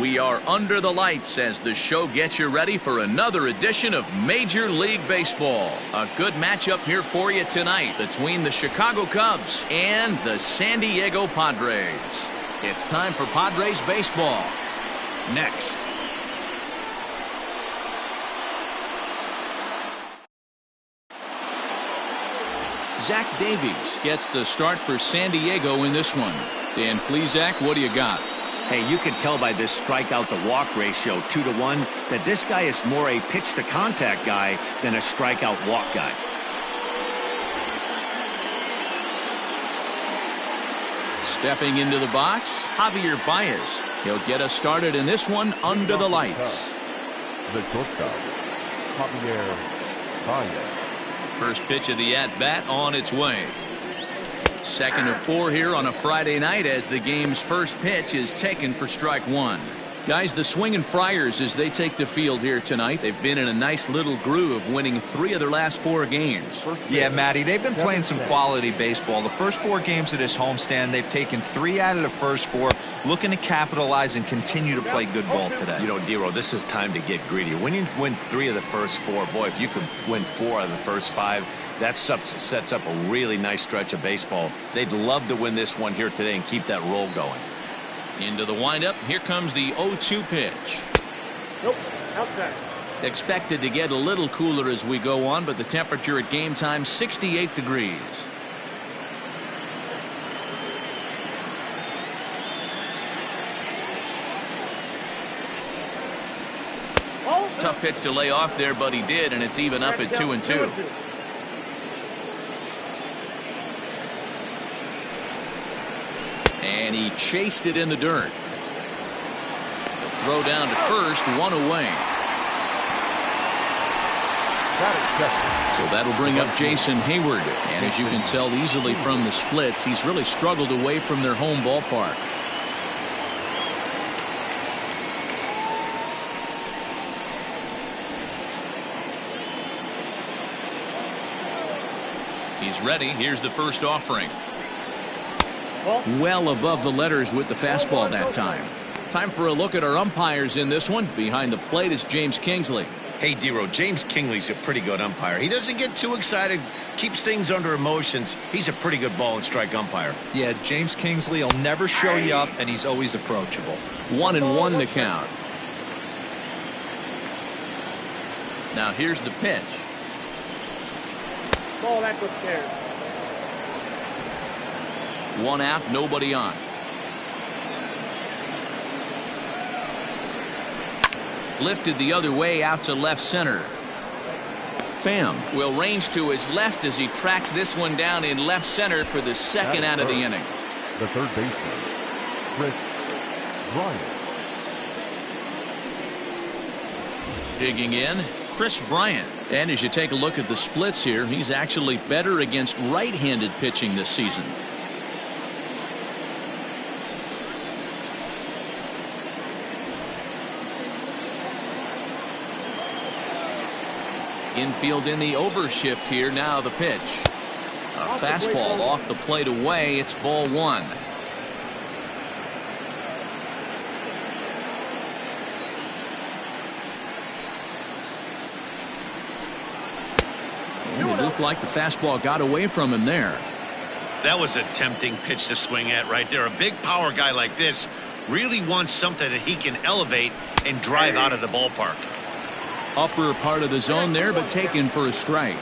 We are under the lights as the show gets you ready for another edition of Major League Baseball. A good matchup here for you tonight between the Chicago Cubs and the San Diego Padres. It's time for Padres baseball. Next. Zach Davies gets the start for San Diego in this one. Dan, please, Zach, what do you got? Hey, you can tell by this strikeout to walk ratio 2-to-1 that this guy is more a pitch to contact guy than a strikeout walk guy. Stepping into the box, Javier Baez. He'll get us started in this one under the lights. The shortstop, Javier Baez. First pitch of the at-bat on its way. Second of 4 here on a Friday night as the game's first pitch is taken for strike one. Guys, the Swingin' Friars, as they take the field here tonight, they've been in a nice little groove, winning 3 of their last 4 games. Yeah, Matty, they've been playing some quality baseball. The first 4 games of this homestand, they've taken 3 out of the first 4, looking to capitalize and continue to play good ball today. You know, Dero, this is time to get greedy. When you win 3 of the first 4, boy, if you could win 4 out of the first 5, that sets up a really nice stretch of baseball. They'd love to win this one here today and keep that roll going. Into the windup, here comes the 0-2 pitch. Nope, outside. Expected to get a little cooler as we go on, but the temperature at game time 68 degrees. Tough pitch to lay off there, but he did, and it's even up at 2-2. And he chased it in the dirt. The throw down to first, 1 away. So that'll bring up Jason Hayward. And as you can tell easily from the splits, he's really struggled away from their home ballpark. He's ready. Here's the first offering. Well above the letters with the fastball that time. Time for a look at our umpires in this one. Behind the plate is James Kingsley. Hey, Dero, James Kingsley's a pretty good umpire. He doesn't get too excited, keeps things under emotions. He's a pretty good ball and strike umpire. Yeah, James Kingsley will never show you up, and he's always approachable. 1-1 the count. Now here's the pitch. Ball that was scared. 1 out, nobody on. Lifted the other way out to left center. Pham will range to his left as he tracks this one down in left center for the second out of the inning. The third baseman, Chris Bryant. Digging in, Chris Bryant. And as you take a look at the splits here, he's actually better against right-handed pitching this season. Infield in the overshift here. Now the pitch. A fastball off the plate away. It's ball 1. And it looked like the fastball got away from him there. That was a tempting pitch to swing at right there. A big power guy like this really wants something that he can elevate and drive out of the ballpark. Upper part of the zone there, but taken for a strike.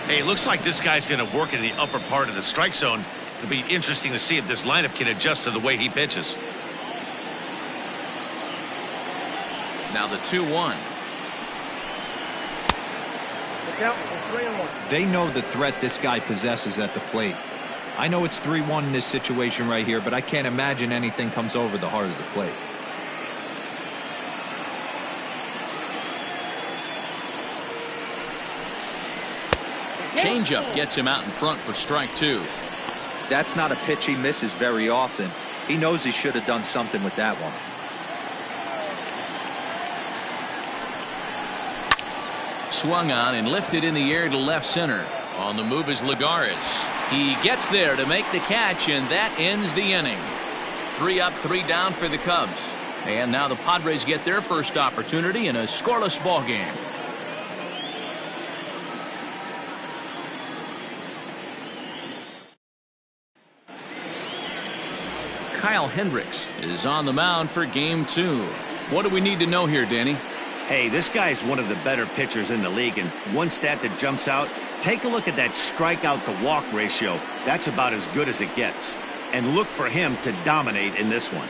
Hey, it looks like this guy's going to work in the upper part of the strike zone. It'll be interesting to see if this lineup can adjust to the way he pitches. Now the 2-1. They know the threat this guy possesses at the plate. I know it's 3-1 in this situation right here, but I can't imagine anything comes over the heart of the plate. Changeup gets him out in front for strike 2. That's not a pitch he misses very often. He knows he should have done something with that one. Swung on and lifted in the air to left center. On the move is Lagares. He gets there to make the catch, and that ends the inning. 3 up, 3 down for the Cubs. And now the Padres get their first opportunity in a scoreless ball game. Kyle Hendricks is on the mound for game 2. What do we need to know here, Danny? Hey, this guy is one of the better pitchers in the league, and one stat that jumps out, take a look at that strikeout to walk ratio. That's about as good as it gets. And look for him to dominate in this one.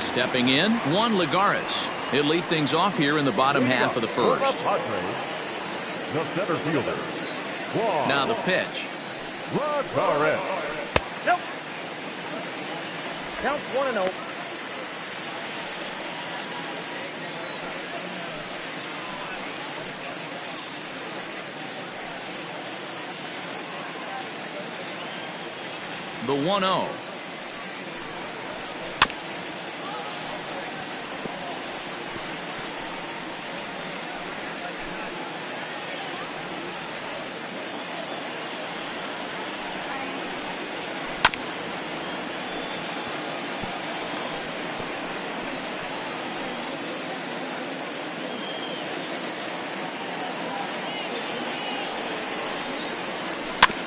Stepping in, Juan Lagares. He'll lead things off here in the bottom half of the first. The center fielder. Now the pitch. Lagares. Nope. Counts 1-0. The 1-0.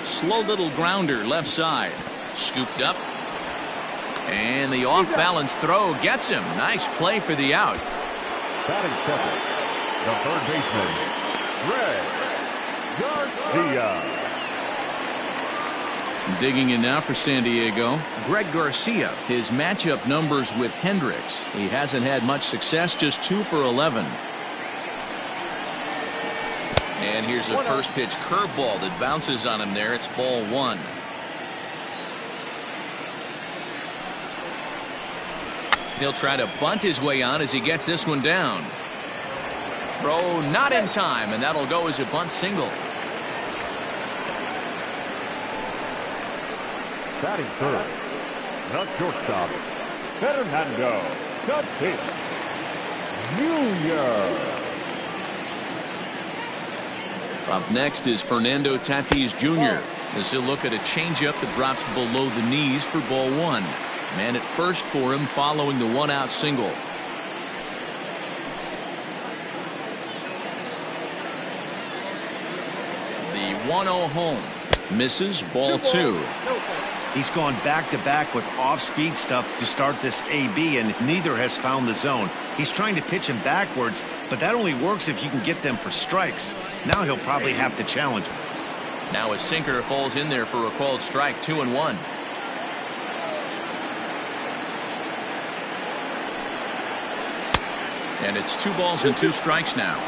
Slow little grounder left side. Scooped up. And the off-balance throw gets him. Nice play for the out. Batting second, the third baseman, Greg Garcia. Digging in now for San Diego, Greg Garcia. His matchup numbers with Hendricks. He hasn't had much success, just 2 for 11. And here's a first pitch curveball that bounces on him there. It's ball 1. He'll try to bunt his way on as he gets this one down. Throw not in time, and that'll go as a bunt single. Batting third, the shortstop, Fernando Tatis Jr. Up next is Fernando Tatis Jr. as he'll look at a changeup that drops below the knees for ball 1. Man at first for him following the 1-out single. The 1-0 home. Misses, ball 2. He's gone back-to-back with off-speed stuff to start this AB, and neither has found the zone. He's trying to pitch him backwards, but that only works if you can get them for strikes. Now he'll probably have to challenge him. Now a sinker falls in there for a called strike. 2-1. And it's 2 balls and 2 strikes now.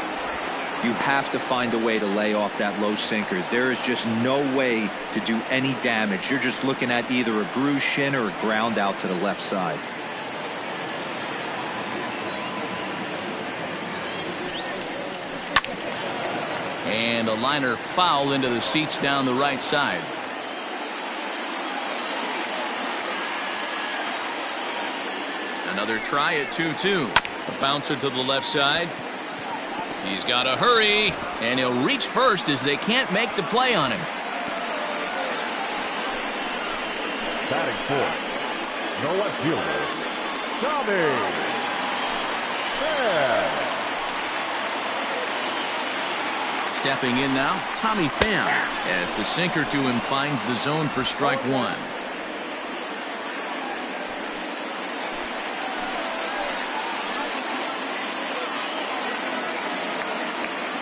You have to find a way to lay off that low sinker. There is just no way to do any damage. You're just looking at either a bruised shin or a ground out to the left side. And a liner foul into the seats down the right side. Another try at 2-2. A bouncer to the left side. He's got to hurry, and he'll reach first as they can't make the play on him. Batting fourth, the left fielder, Tommy Pham. Stepping in now, Tommy Pham, as the sinker to him finds the zone for strike 1.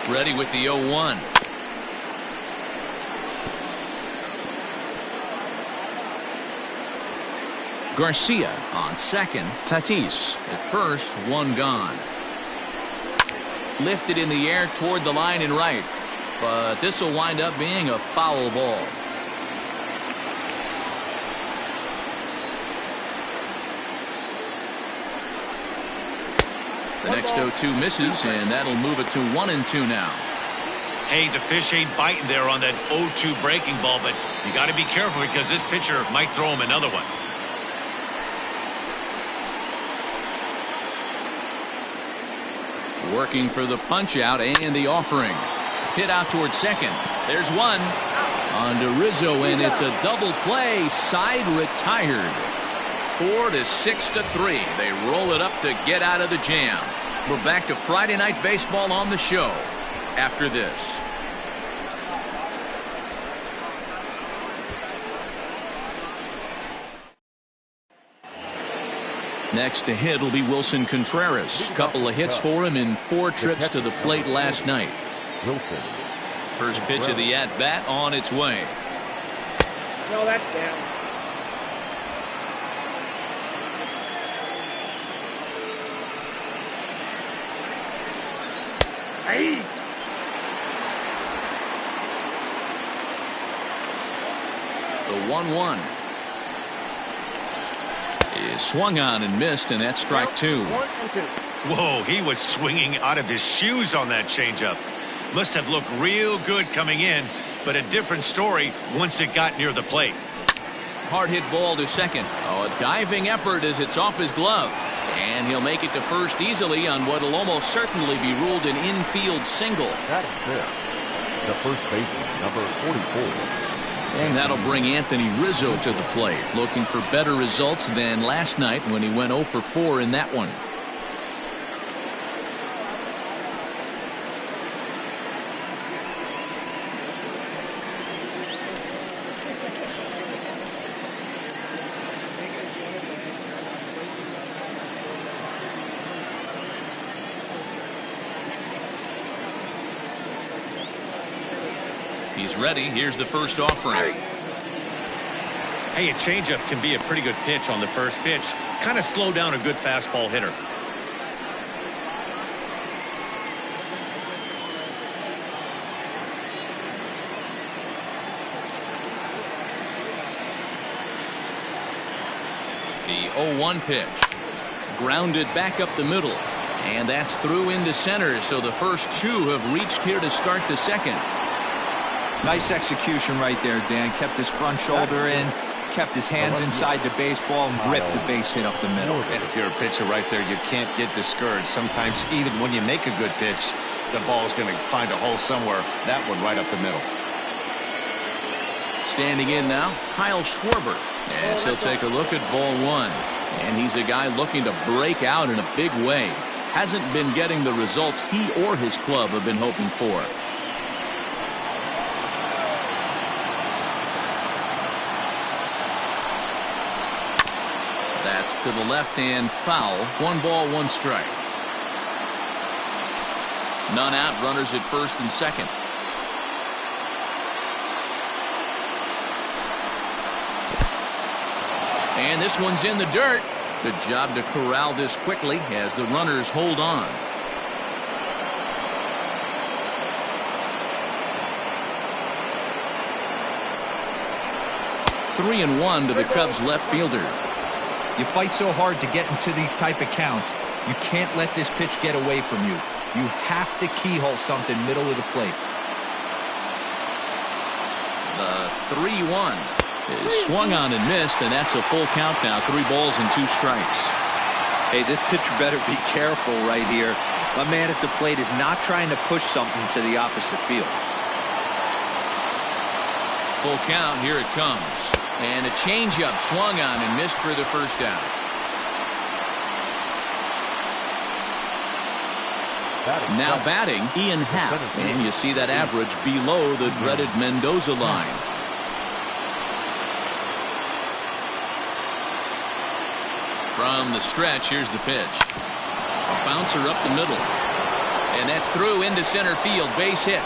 Ready with the 0-1. Garcia on second. Tatis at first, 1 gone. Lifted in the air toward the line and right, but this will wind up being a foul ball. The next 0-2 misses, and that'll move it to 1-2 now. Hey, the fish ain't biting there on that 0-2 breaking ball, but you got to be careful because this pitcher might throw him another one. Working for the punch out and the offering. Hit out towards second. There's one. On to Rizzo, and it's a double play. Side retired. 4 to 6 to 3. They roll it up to get out of the jam. We're back to Friday Night Baseball on the show after this. Next to hit will be Wilson Contreras. Couple of hits for him in 4 trips to the plate last night. First pitch of the at-bat on its way. No, that's down. Hey. The 1-1 is swung on and missed, and that's strike 2. 1 and 2. Whoa, he was swinging out of his shoes on that changeup. Must have looked real good coming in, but a different story once it got near the plate. Hard hit ball to second. Oh, a diving effort as it's off his glove. And he'll make it to first easily on what will almost certainly be ruled an infield single. Batting fifth, the first baseman, number 44. And that'll bring Anthony Rizzo to the plate, looking for better results than last night when he went 0 for 4 in that one. He's ready. Here's the first offering. Hey, a changeup can be a pretty good pitch on the first pitch. Kind of slow down a good fastball hitter. The 0-1 pitch. Grounded back up the middle. And that's through into center. So the first 2 have reached here to start the second. Nice execution right there, Dan. Kept his front shoulder in, kept his hands inside the baseball, and ripped the base hit up the middle. And if you're a pitcher right there, you can't get discouraged. Sometimes even when you make a good pitch, the ball's going to find a hole somewhere. That one right up the middle. Standing in now, Kyle Schwarber. Yes, he'll take a look at ball 1. And he's a guy looking to break out in a big way. Hasn't been getting the results he or his club have been hoping for. That's to the left and foul. 1 ball, 1 strike. None out, runners at first and second. And this one's in the dirt. Good job to corral this quickly as the runners hold on. Three and 1 to the Cubs left fielder. You fight so hard to get into these type of counts. You can't let this pitch get away from you. You have to keyhole something middle of the plate. The 3-1 is swung on and missed, and that's a full count now. 3 balls and 2 strikes. Hey, this pitcher better be careful right here. My man at the plate is not trying to push something to the opposite field. Full count, here it comes. And a changeup swung on and missed for the first out. Now batting, Ian Happ. And you see that average below the dreaded Mendoza line. From the stretch, here's the pitch. A bouncer up the middle. And that's through into center field. Base hit.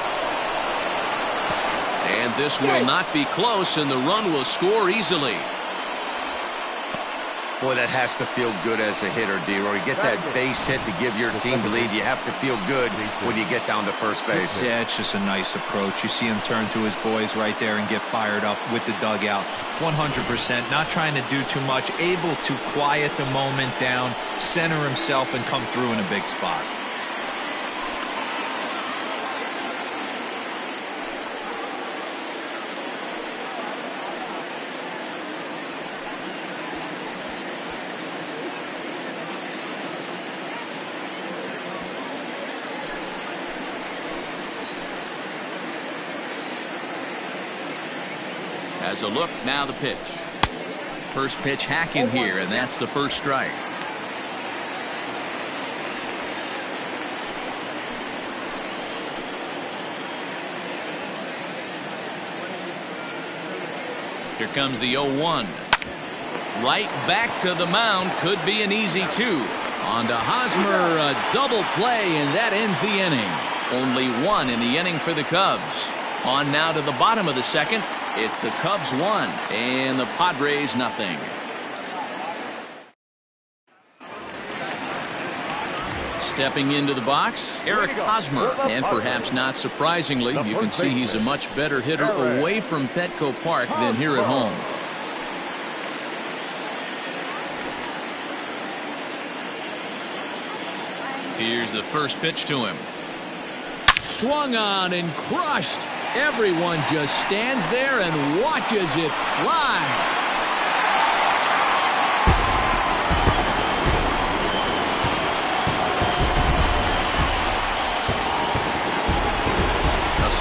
And this will not be close, and the run will score easily. Boy, that has to feel good as a hitter, D-Roy. Get that base hit to give your team the lead. You have to feel good when you get down to first base. Yeah, it's just a nice approach. You see him turn to his boys right there and get fired up with the dugout. 100%, not trying to do too much, able to quiet the moment down, center himself, and come through in a big spot. As a look, now the pitch. First pitch hacking here, and that's the first strike. Here comes the 0-1. Right back to the mound. Could be an easy 2. On to Hosmer, a double play, and that ends the inning. Only 1 in the inning for the Cubs. On now to the bottom of the second. It's the Cubs 1 and the Padres nothing. Stepping into the box, Eric Hosmer, and perhaps not surprisingly, you can see he's a much better hitter away from Petco Park than here at home. Here's the first pitch to him. Swung on and crushed. Everyone just stands there and watches it fly.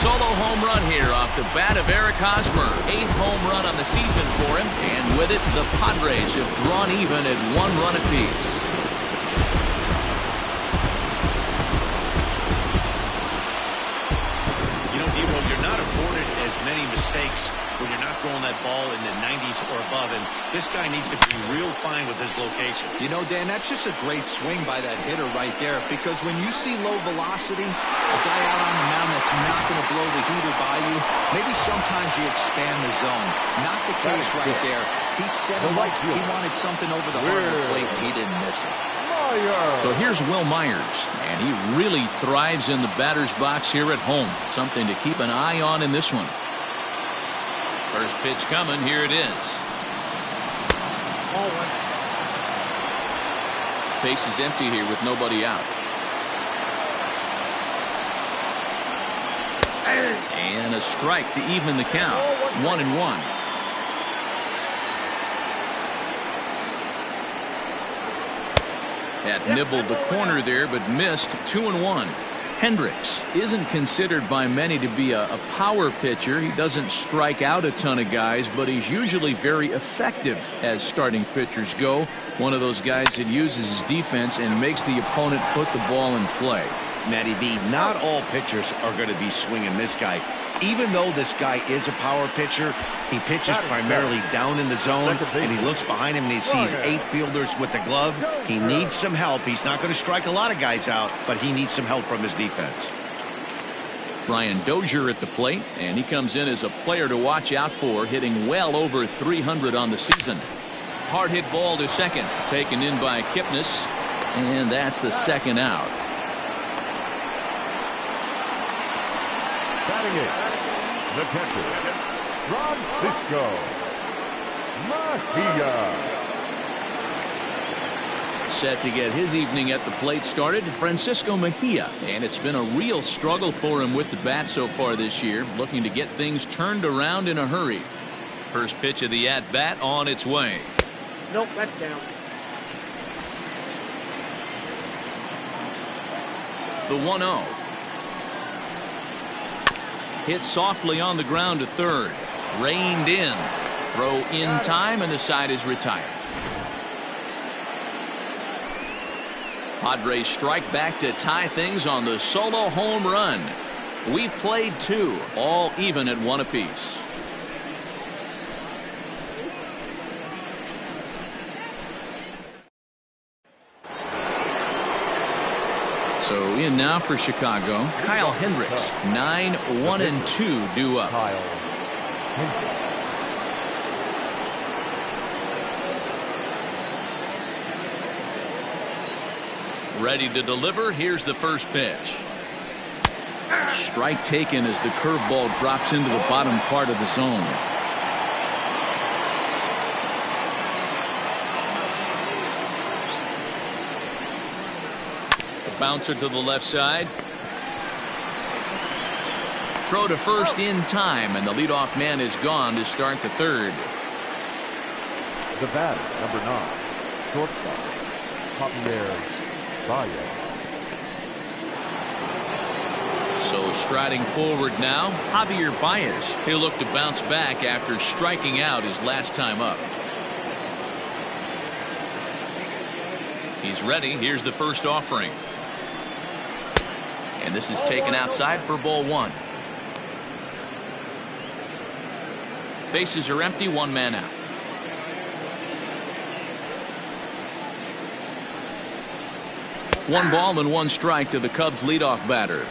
Solo home run here off the bat of Eric Hosmer. 8th home run on the season for him. And with it, the Padres have drawn even at 1 run apiece. You know, Devo, you're not afforded as many mistakes when you're not throwing that ball in the 90s or above. And this guy needs to be real fine with his location. You know, Dan, that's just a great swing by that hitter right there. Because when you see low velocity, a guy out on the mound that's not going to blow the heater by you, maybe sometimes you expand the zone. Not the case right there. He set him up. He wanted something over the heart of the plate, and he didn't miss it. So here's Will Myers, and he really thrives in the batter's box here at home. Something to keep an eye on in this one. First pitch coming. Here it is. Base is empty here with nobody out. And a strike to even the count. 1-1. That nibbled the corner there, but missed. 2-1. Hendricks isn't considered by many to be a power pitcher. He doesn't strike out a ton of guys, but he's usually very effective as starting pitchers go. One of those guys that uses his defense and makes the opponent put the ball in play. Matty B, not all pitchers are going to be swinging this guy. Even though this guy is a power pitcher, he pitches primarily down in the zone, and he looks behind him and he sees 8 fielders with the glove. He needs some help. He's not going to strike a lot of guys out, but he needs some help from his defense. Brian Dozier at the plate, and he comes in as a player to watch out for, hitting well over 300 on the season. Hard hit ball to second, taken in by Kipnis, and that's the second out. Batting it, the catcher, Francisco Mejia. Set to get his evening at the plate started, Francisco Mejia, and it's been a real struggle for him with the bat so far this year, looking to get things turned around in a hurry. First pitch of the at-bat on its way. Nope, that's down. The 1-0. Hit softly on the ground to third. Reined in. Throw in time, and the side is retired. Padres strike back to tie things on the solo home run. We've played 2, all even at 1 apiece. So in now for Chicago, Kyle Hendricks. 9-1-2 due up. Kyle Hendricks. Ready to deliver. Here's the first pitch. Strike taken as the curveball drops into the bottom part of the zone. Bouncer to the left side. Throw to first in time, and the leadoff man is gone to start the third. The batter, number 9, shortstop, Javier Baez. So striding forward now, Javier Baez. He'll look to bounce back after striking out his last time up. He's ready. Here's the first offering. And this is taken outside for ball one. Bases are empty, one man out. One ball and one strike to the Cubs leadoff batter.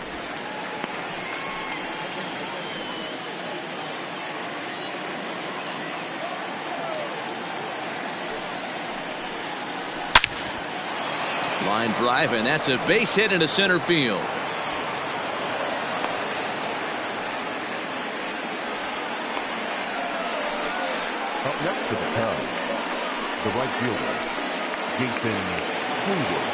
Line drive, and that's a base hit into center field. Up next to the Cubs, the right fielder, Jason Hayward.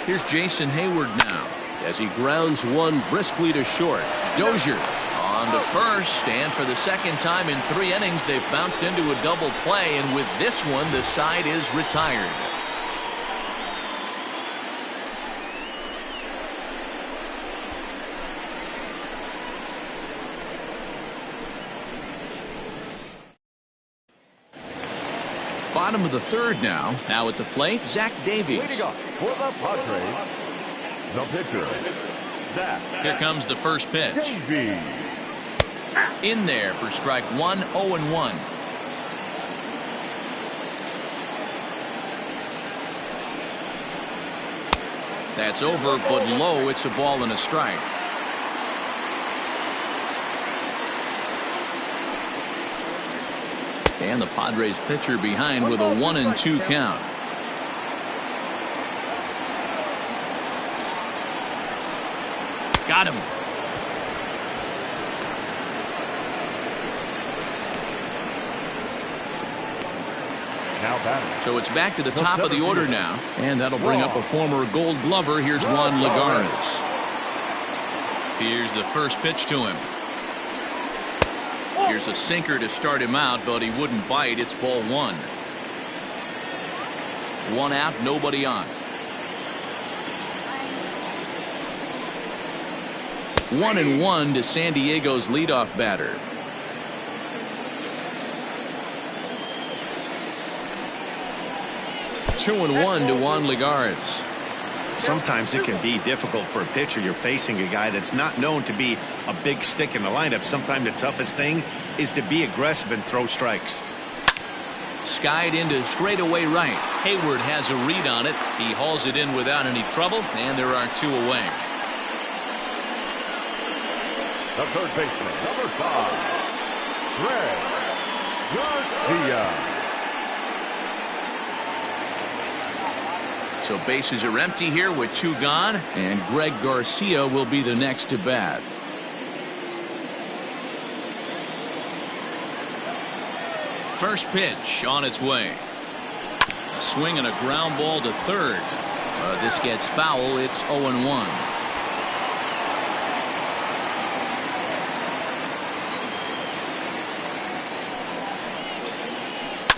Here's Jason Hayward now as he grounds one briskly to short. Dozier on to first, and for the second time in 3 innings they've bounced into a double play, and with this one the side is retired. Bottom of the third now. Now at the plate, Zach Davies. Leading up for the Padres, the pitcher, Zach. Here comes the first pitch. Davies. In there for strike one, 0-1. That's over, but low. It's a ball and a strike. And the Padres pitcher behind with a 1-2 count. Got him. Now batting. So it's back to the top of the order now, and that'll bring up a former Gold Glover. Here's Juan Lagares. Here's the first pitch to him. Here's a sinker to start him out, but he wouldn't bite. It's ball one. One out, nobody on. 1-1 to San Diego's leadoff batter. Two and one to Juan Lagares. Sometimes it can be difficult for a pitcher. You're facing a guy that's not known to be a big stick in the lineup. Sometimes the toughest thing is to be aggressive and throw strikes. Skied into straightaway right. Hayward has a read on it. He hauls it in without any trouble, and there are 2 away. The third baseman, number 5, Greg Garcia. So bases are empty here with 2 gone, and Greg Garcia will be the next to bat. First pitch on its way. A swing and a ground ball to third. This gets foul. It's 0-1.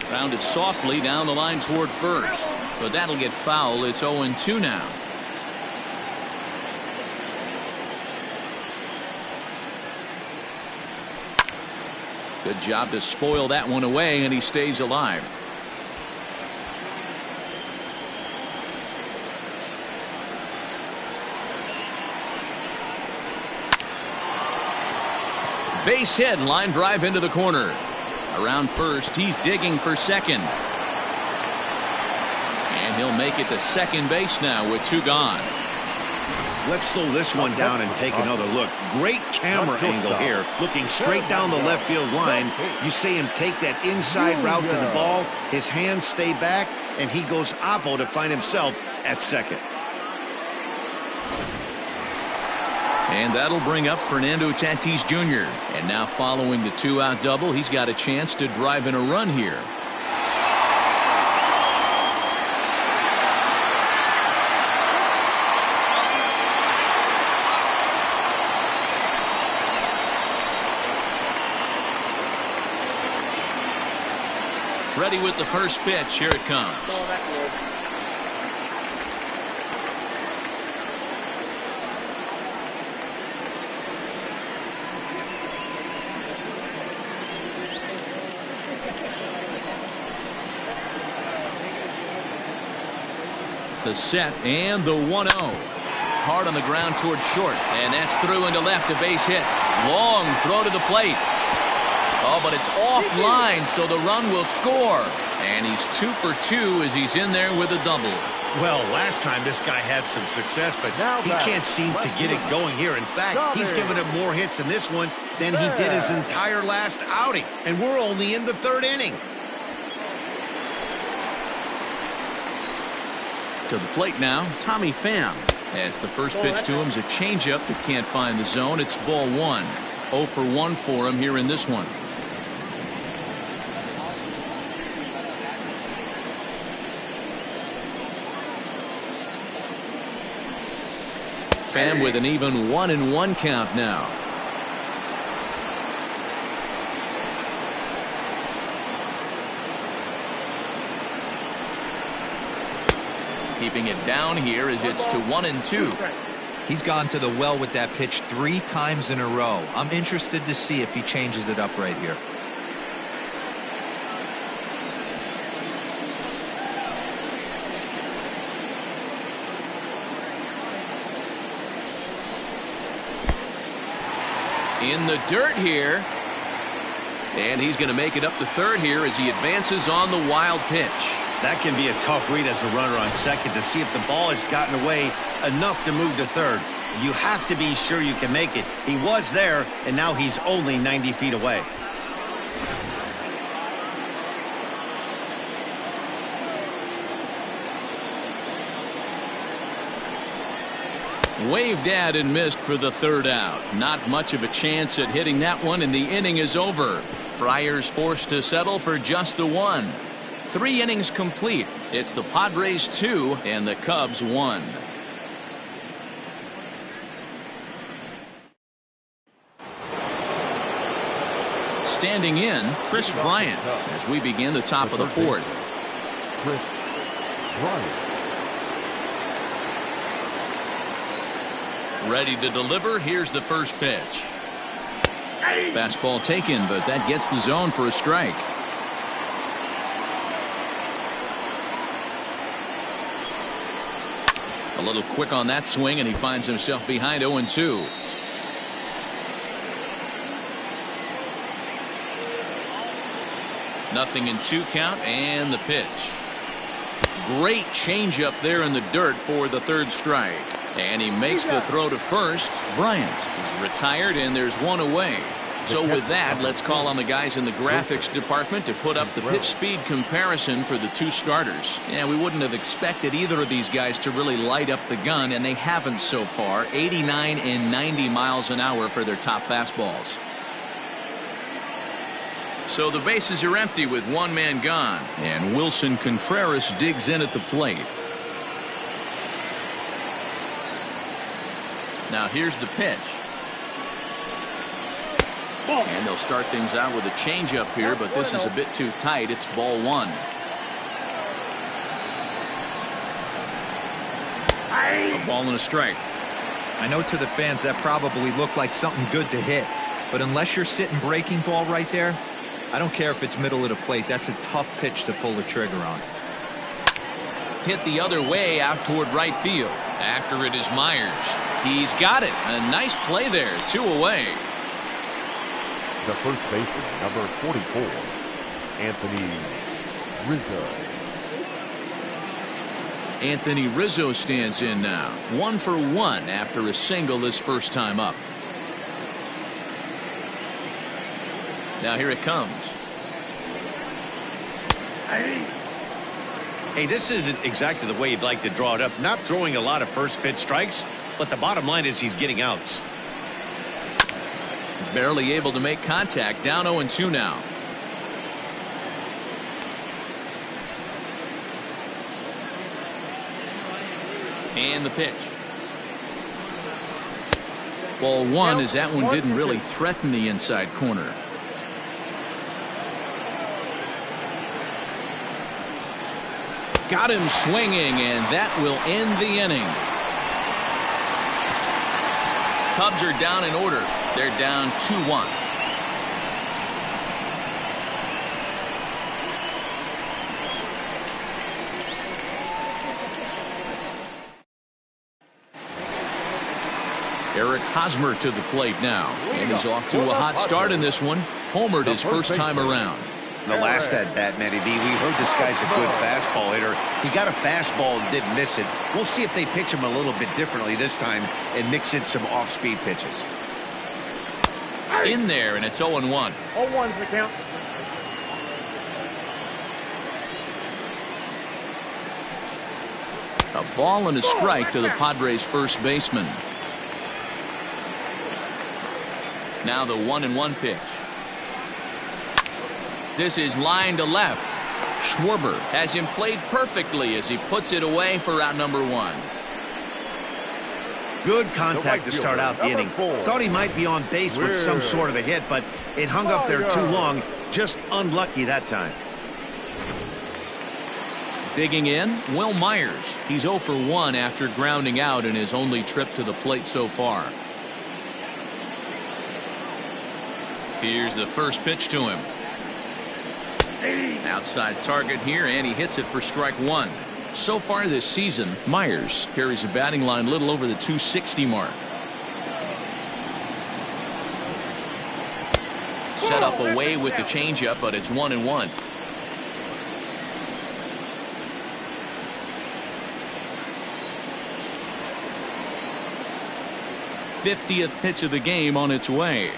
Grounded softly down the line toward first. But that'll get foul. It's 0-2 now. Good job to spoil that one away, and he stays alive. Base hit, line drive into the corner. Around first, he's digging for second. And he'll make it to second base now with 2 gone. Let's slow this one down and take another look. Great camera angle here, looking straight down the left field line. You see him take that inside route to the ball. His hands stay back, and he goes oppo to find himself at second. And that'll bring up Fernando Tatis Jr. And now following the 2-out double, he's got a chance to drive in a run here. Ready with the first pitch. Here it comes. the set and the 1-0. Hard on the ground towards short, and that's through into left, a base hit. Long throw to the plate. Oh, but it's offline, so the run will score. And he's 2 for 2 as he's in there with a double. Well, last time this guy had some success, but he can't seem to get it going here. In fact, he's given him more hits in this one than he did his entire last outing. And we're only in the 3rd inning. To the plate now, Tommy Pham. As the first pitch to him is a changeup that can't find the zone. It's ball 1. 0 for 1 for him here in this one. Pham with an even 1-1 count now. Keeping it down here as it's to 1-2. He's gone to the well with that pitch 3 times in a row. I'm interested to see if he changes it up right here. In the dirt here. And he's going to make it up to 3rd here as he advances on the wild pitch. That can be a tough read as a runner on second to see if the ball has gotten away enough to move to 3rd. You have to be sure you can make it. He was there, and now he's only 90 feet away. Waved at and missed for the 3rd out. Not much of a chance at hitting that one, and the inning is over. Friars forced to settle for just the 1. 3 innings complete. It's the Padres 2 and the Cubs 1. Standing in, Chris Bryant as we begin the top of the 4th. Chris Bryant. Ready to deliver. Here's the first pitch. Fastball taken, but that gets the zone for a strike. A little quick on that swing, and he finds himself behind 0-2. Nothing in 2 count, and the pitch. Great changeup there in the dirt for the 3rd strike. And he makes the throw to first. Bryant is retired, and there's 1 away. So with that, let's call on the guys in the graphics department to put up the pitch speed comparison for the 2 starters. Yeah, we wouldn't have expected either of these guys to really light up the gun, and they haven't so far. 89 and 90 miles an hour for their top fastballs. So the bases are empty with 1 man gone, and Wilson Contreras digs in at the plate. Now here's the pitch. And they'll start things out with a changeup here, but this is a bit too tight. It's ball 1. A ball and a strike. I know to the fans that probably looked like something good to hit, but unless you're sitting breaking ball right there, I don't care if it's middle of the plate. That's a tough pitch to pull the trigger on. Hit the other way out toward right field. After it is Myers. He's got it. A nice play there. 2 away. The first baseman, number 44, Anthony Rizzo. Anthony Rizzo stands in now. 1 for 1 after a single this first time up. Now here it comes. Hey, this isn't exactly the way you'd like to draw it up. Not throwing a lot of first pitch strikes, but the bottom line is he's getting outs. Barely able to make contact. Down 0-2 now. And the pitch. Ball 1 as that one didn't really threaten the inside corner. Got him swinging, and that will end the inning. Cubs are down in order. They're down 2-1. Eric Hosmer to the plate now. And he's off to a hot start in this one. Homered his first time around. The last at-bat, Matty V, we heard this guy's a good fastball hitter. He got a fastball and didn't miss it. We'll see if they pitch him a little bit differently this time and mix in some off-speed pitches. In there, and it's 0-1. 0-1's the count. A ball and a strike to the Padres first baseman. Now the 1-1 pitch. This is line to left. Schwarber has him played perfectly as he puts it away for out number 1. Good contact to start out the inning. Thought he might be on base with some sort of a hit, but it hung up there too long. Just unlucky that time. Digging in, Will Myers. He's 0 for 1 after grounding out in his only trip to the plate so far. Here's the first pitch to him. Outside target here, and he hits it for strike 1. So far this season, Myers carries a batting line a little over the 260 mark. Set up away with the changeup, but it's 1-1. '50th pitch of the game on its way.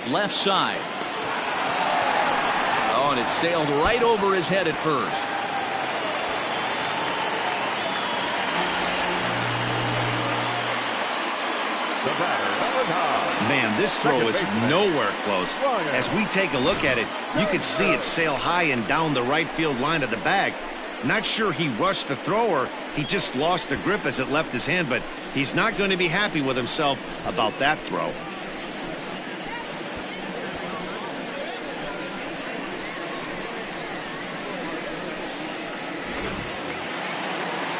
Left side. Oh, and it sailed right over his head at first. Man, this throw is nowhere close. As we take a look at it, you can see it sail high and down the right field line of the bag. Not sure he rushed the throw or he just lost the grip as it left his hand, but he's not going to be happy with himself about that throw.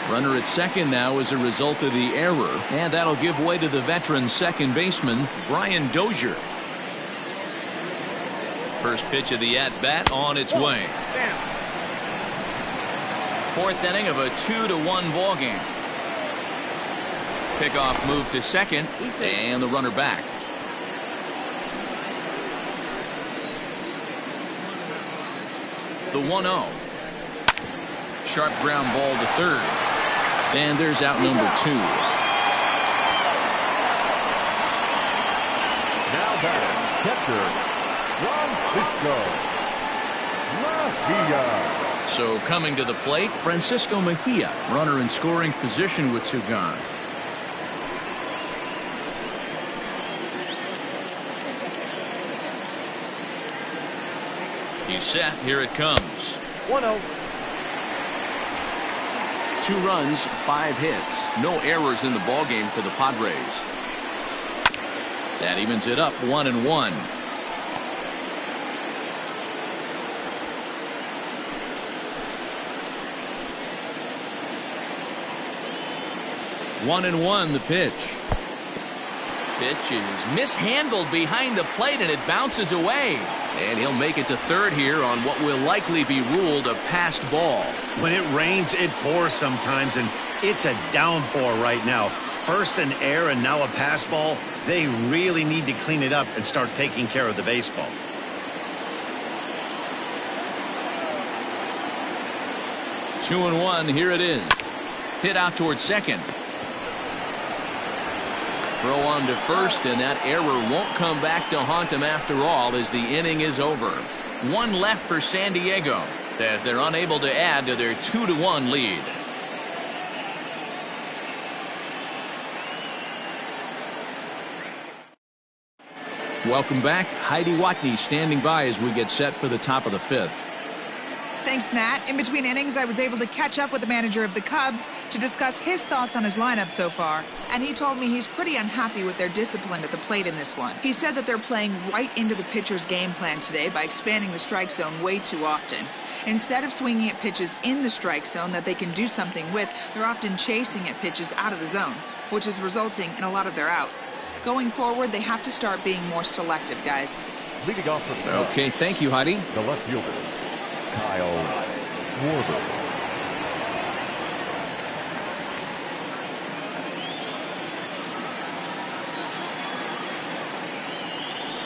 Runner at second now as a result of the error, and that'll give way to the veteran second baseman, Brian Dozier. First pitch of the at-bat on its way. Fourth inning of a 2-1 ball game. Pickoff move to second, and the runner back. The 1-0. Sharp ground ball to third. And there's out number 2. Now batting, catcher, Francisco Mejia. So coming to the plate, Francisco Mejia, runner in scoring position with 2 gone. He's set. Here it comes. 1-0. 2 runs, 5 hits, no errors in the ballgame for the Padres. That evens it up 1-1. One and one, the pitch. Pitch is mishandled behind the plate and it bounces away. And he'll make it to third here on what will likely be ruled a passed ball. When it rains, it pours sometimes, and it's a downpour right now. First an error and now a pass ball. They really need to clean it up and start taking care of the baseball. Two and one, here it is. Hit out towards second. Throw on to first, and that error won't come back to haunt him after all as the inning is over. One left for San Diego as they're unable to add to their 2-1 lead. Welcome back. Heidi Watney standing by as we get set for the top of the 5th. Thanks, Matt. In between innings, I was able to catch up with the manager of the Cubs to discuss his thoughts on his lineup so far. And he told me he's pretty unhappy with their discipline at the plate in this one. He said that they're playing right into the pitcher's game plan today by expanding the strike zone way too often. Instead of swinging at pitches in the strike zone that they can do something with, they're often chasing at pitches out of the zone, which is resulting in a lot of their outs. Going forward, they have to start being more selective, guys. Leading off for the Okay, thank you, Heidi. The left fielder, Kyle Schwarber.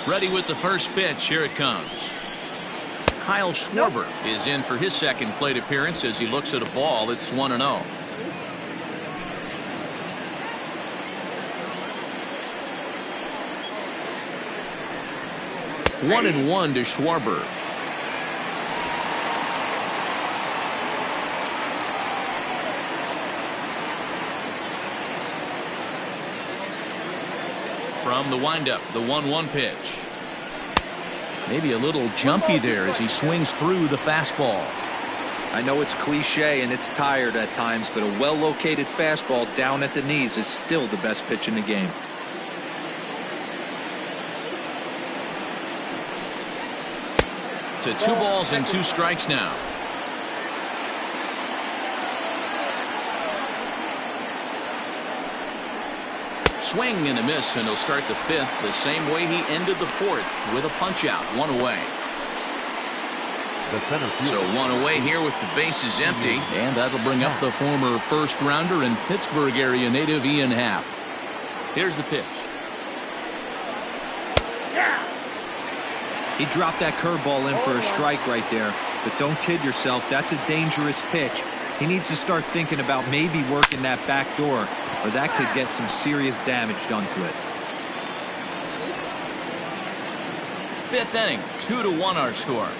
Ready with the first pitch. Here it comes. Kyle Schwarber is in for his second plate appearance as he looks at a ball. It's 1-0. One and one to Schwarber. From the windup, the 1-1 pitch. Maybe a little jumpy there as he swings through the fastball. I know it's cliche and it's tired at times, but a well-located fastball down at the knees is still the best pitch in the game. To 2 balls and 2 strikes now. Swing and a miss, and he'll start the 5th the same way he ended the 4th with a punch out. 1 away. So 1 away here with the bases empty, and that'll bring up the former first rounder and Pittsburgh area native Ian Happ. Here's the pitch. He dropped that curveball in for a strike right there, but don't kid yourself, that's a dangerous pitch. He needs to start thinking about maybe working that back door, or that could get some serious damage done to it. 5th inning, 2-1 our score.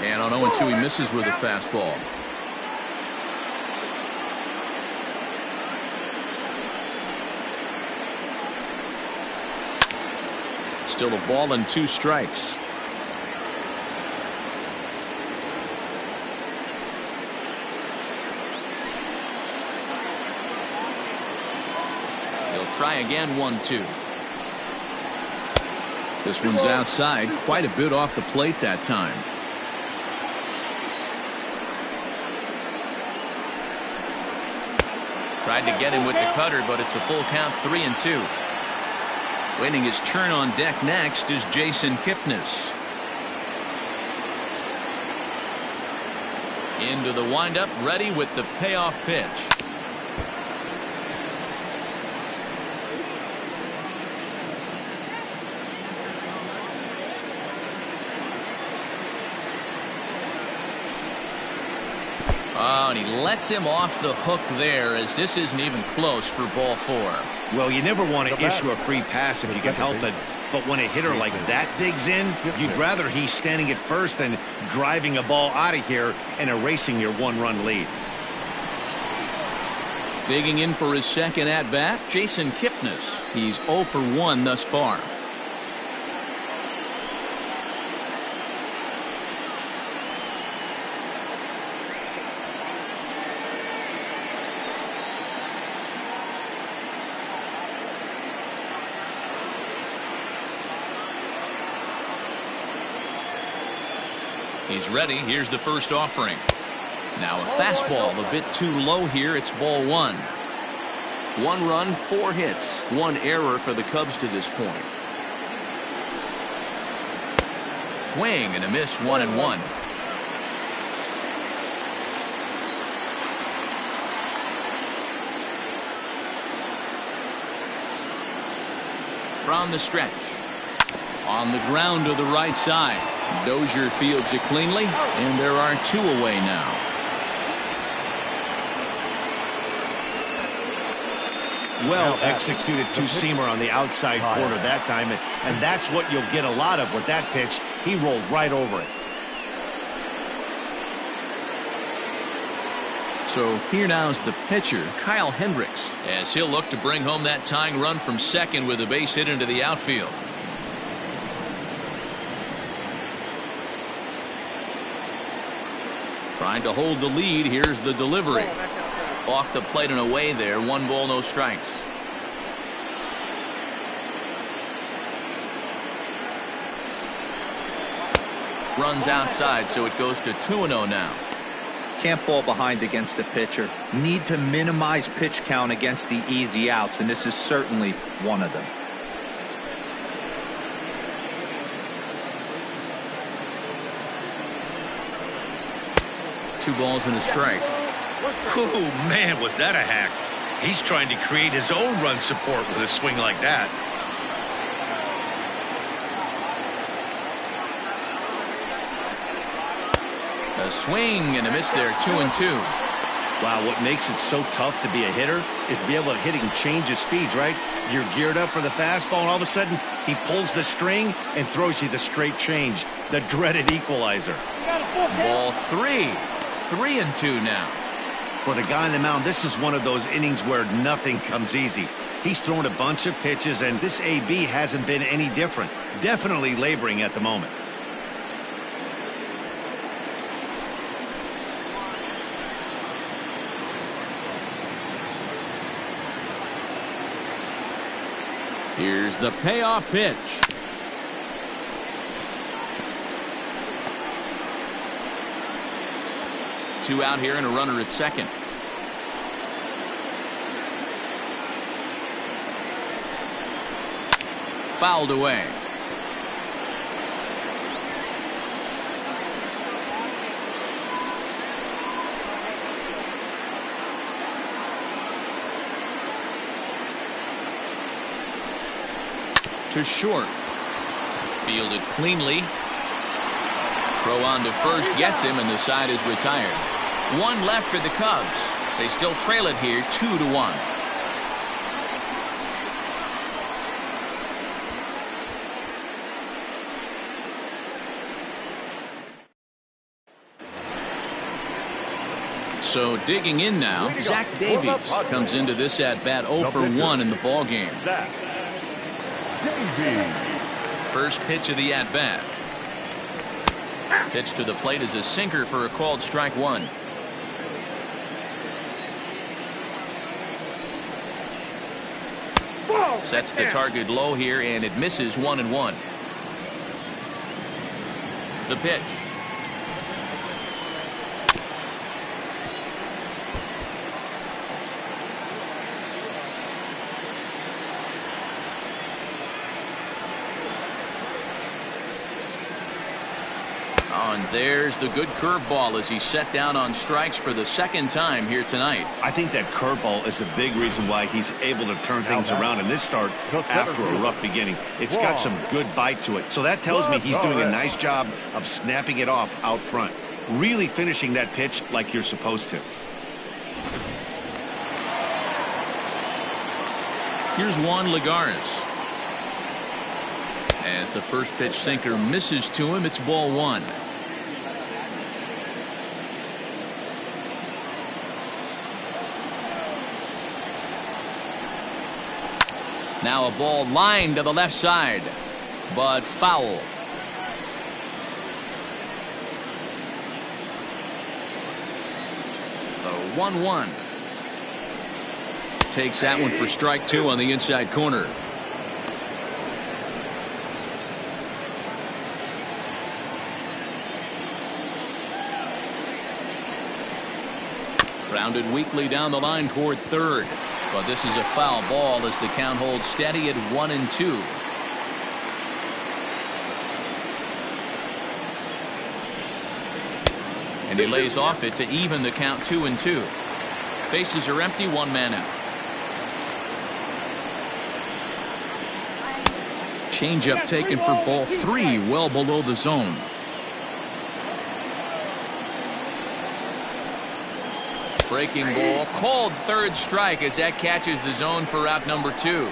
And on 0-2 he misses with a fastball. Still a ball and 2 strikes. He'll try again. 1-2. This one's outside, quite a bit off the plate that time. Tried to get him with the cutter, but it's a full count. 3-2. Waiting his turn on deck next is Jason Kipnis. Into the windup, ready with the payoff pitch. Oh, and he lets him off the hook there, as this isn't even close for ball 4. Well, you never want to issue a free pass if you can help it, but when a hitter like that digs in, you'd rather he's standing at first than driving a ball out of here and erasing your 1-run lead. Digging in for his second at-bat, Jason Kipnis. He's 0 for 1 thus far. He's ready. Here's the first offering. Now a fastball a bit too low here. It's ball 1. 1 run, 4 hits, 1 error for the Cubs to this point. Swing and a miss. 1-1. From the stretch. On the ground to the right side. Dozier fields it cleanly, and there are 2 away now. Well executed 2-seamer on the outside corner that time, and that's what you'll get a lot of with that pitch. He rolled right over it. So here now's the pitcher, Kyle Hendricks, as he'll look to bring home that tying run from second with a base hit into the outfield. Trying to hold the lead. Here's the delivery. Off the plate and away there. 1 ball, no strikes. Runs outside, so it goes to 2-0 now. Can't fall behind against the pitcher. Need to minimize pitch count against the easy outs, and this is certainly one of them. Two balls and a strike. Oh, man, was that a hack. He's trying to create his own run support with a swing like that. A swing and a miss there. 2-2. Wow, what makes it so tough to be a hitter is be able to hitting change of speeds, right? You're geared up for the fastball, and all of a sudden, he pulls the string and throws you the straight change, the dreaded equalizer. Ball 3. 3-2 now. For the guy on the mound, this is one of those innings where nothing comes easy. He's thrown a bunch of pitches, and this AB hasn't been any different. Definitely laboring at the moment. Here's the payoff pitch. Two out here and a runner at second. Fouled away. To short. Fielded cleanly. Throw on to first gets him, and the side is retired. One left for the Cubs. They still trail it here 2-1. So digging in now, Zach Davies comes into this at bat 0 for 1 in the ball game. First pitch of the at bat. Pitch to the plate is a sinker for a called strike 1. Sets the target low here, and it misses 1-1. The pitch. And there's the good curveball as he's set down on strikes for the second time here tonight. I think that curveball is a big reason why he's able to turn things around in this start after a rough beginning. It's got some good bite to it. So that tells me he's doing a nice job of snapping it off out front. Really finishing that pitch like you're supposed to. Here's Juan Lagares. As the first pitch sinker misses to him, it's ball 1. Now a ball lined to the left side, but foul. The 1-1. Takes that one for strike 2 on the inside corner. Grounded weakly down the line toward third. But this is a foul ball as the count holds steady at 1-2. And he lays off it to even the count 2-2. Bases are empty, 1 man out. Changeup taken for ball 3, well below the zone. Breaking ball called third strike as that catches the zone for out number 2.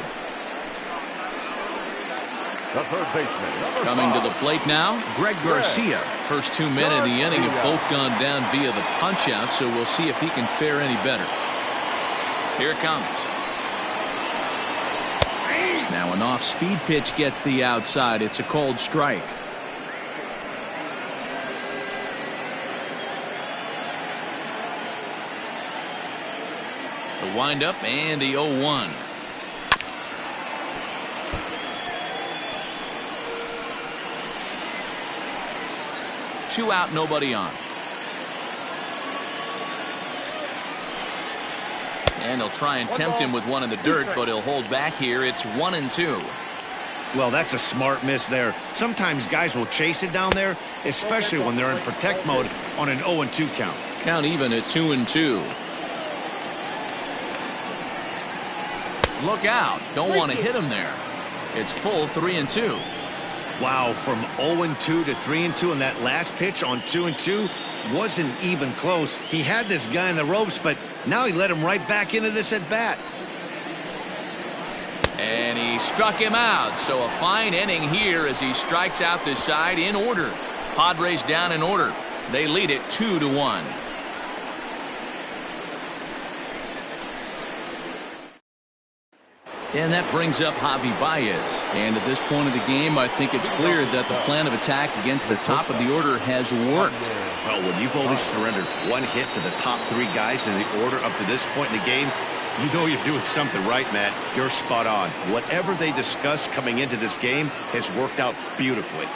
The third baseman, Coming to the plate now, Greg Garcia. First 2 men in the inning have both gone down via the punch-out, so we'll see if he can fare any better. Here it comes. Now an off-speed pitch gets the outside. It's a called strike. windup and the 0-1. Two out, nobody on. And he'll try and tempt him with one in the dirt, but he'll hold back here. It's 1-2. Well, that's a smart miss there. Sometimes guys will chase it down there, especially when they're in protect mode on an 0-2 count. Count even at 2-2. Look out. Don't want to hit him there. It's full 3-2. Wow, from 0-2 to 3-2 in that last pitch on 2-2 wasn't even close. He had this guy in the ropes, but now he let him right back into this at bat. And he struck him out. So a fine inning here as he strikes out this side in order. Padres down in order. They lead it 2-1. And that brings up Javi Baez. And at this point of the game, I think it's clear that the plan of attack against the top of the order has worked. Well, when you've only surrendered one hit to the top three guys in the order up to this point in the game, you know you're doing something right, Matt. You're spot on. Whatever they discussed coming into this game has worked out beautifully.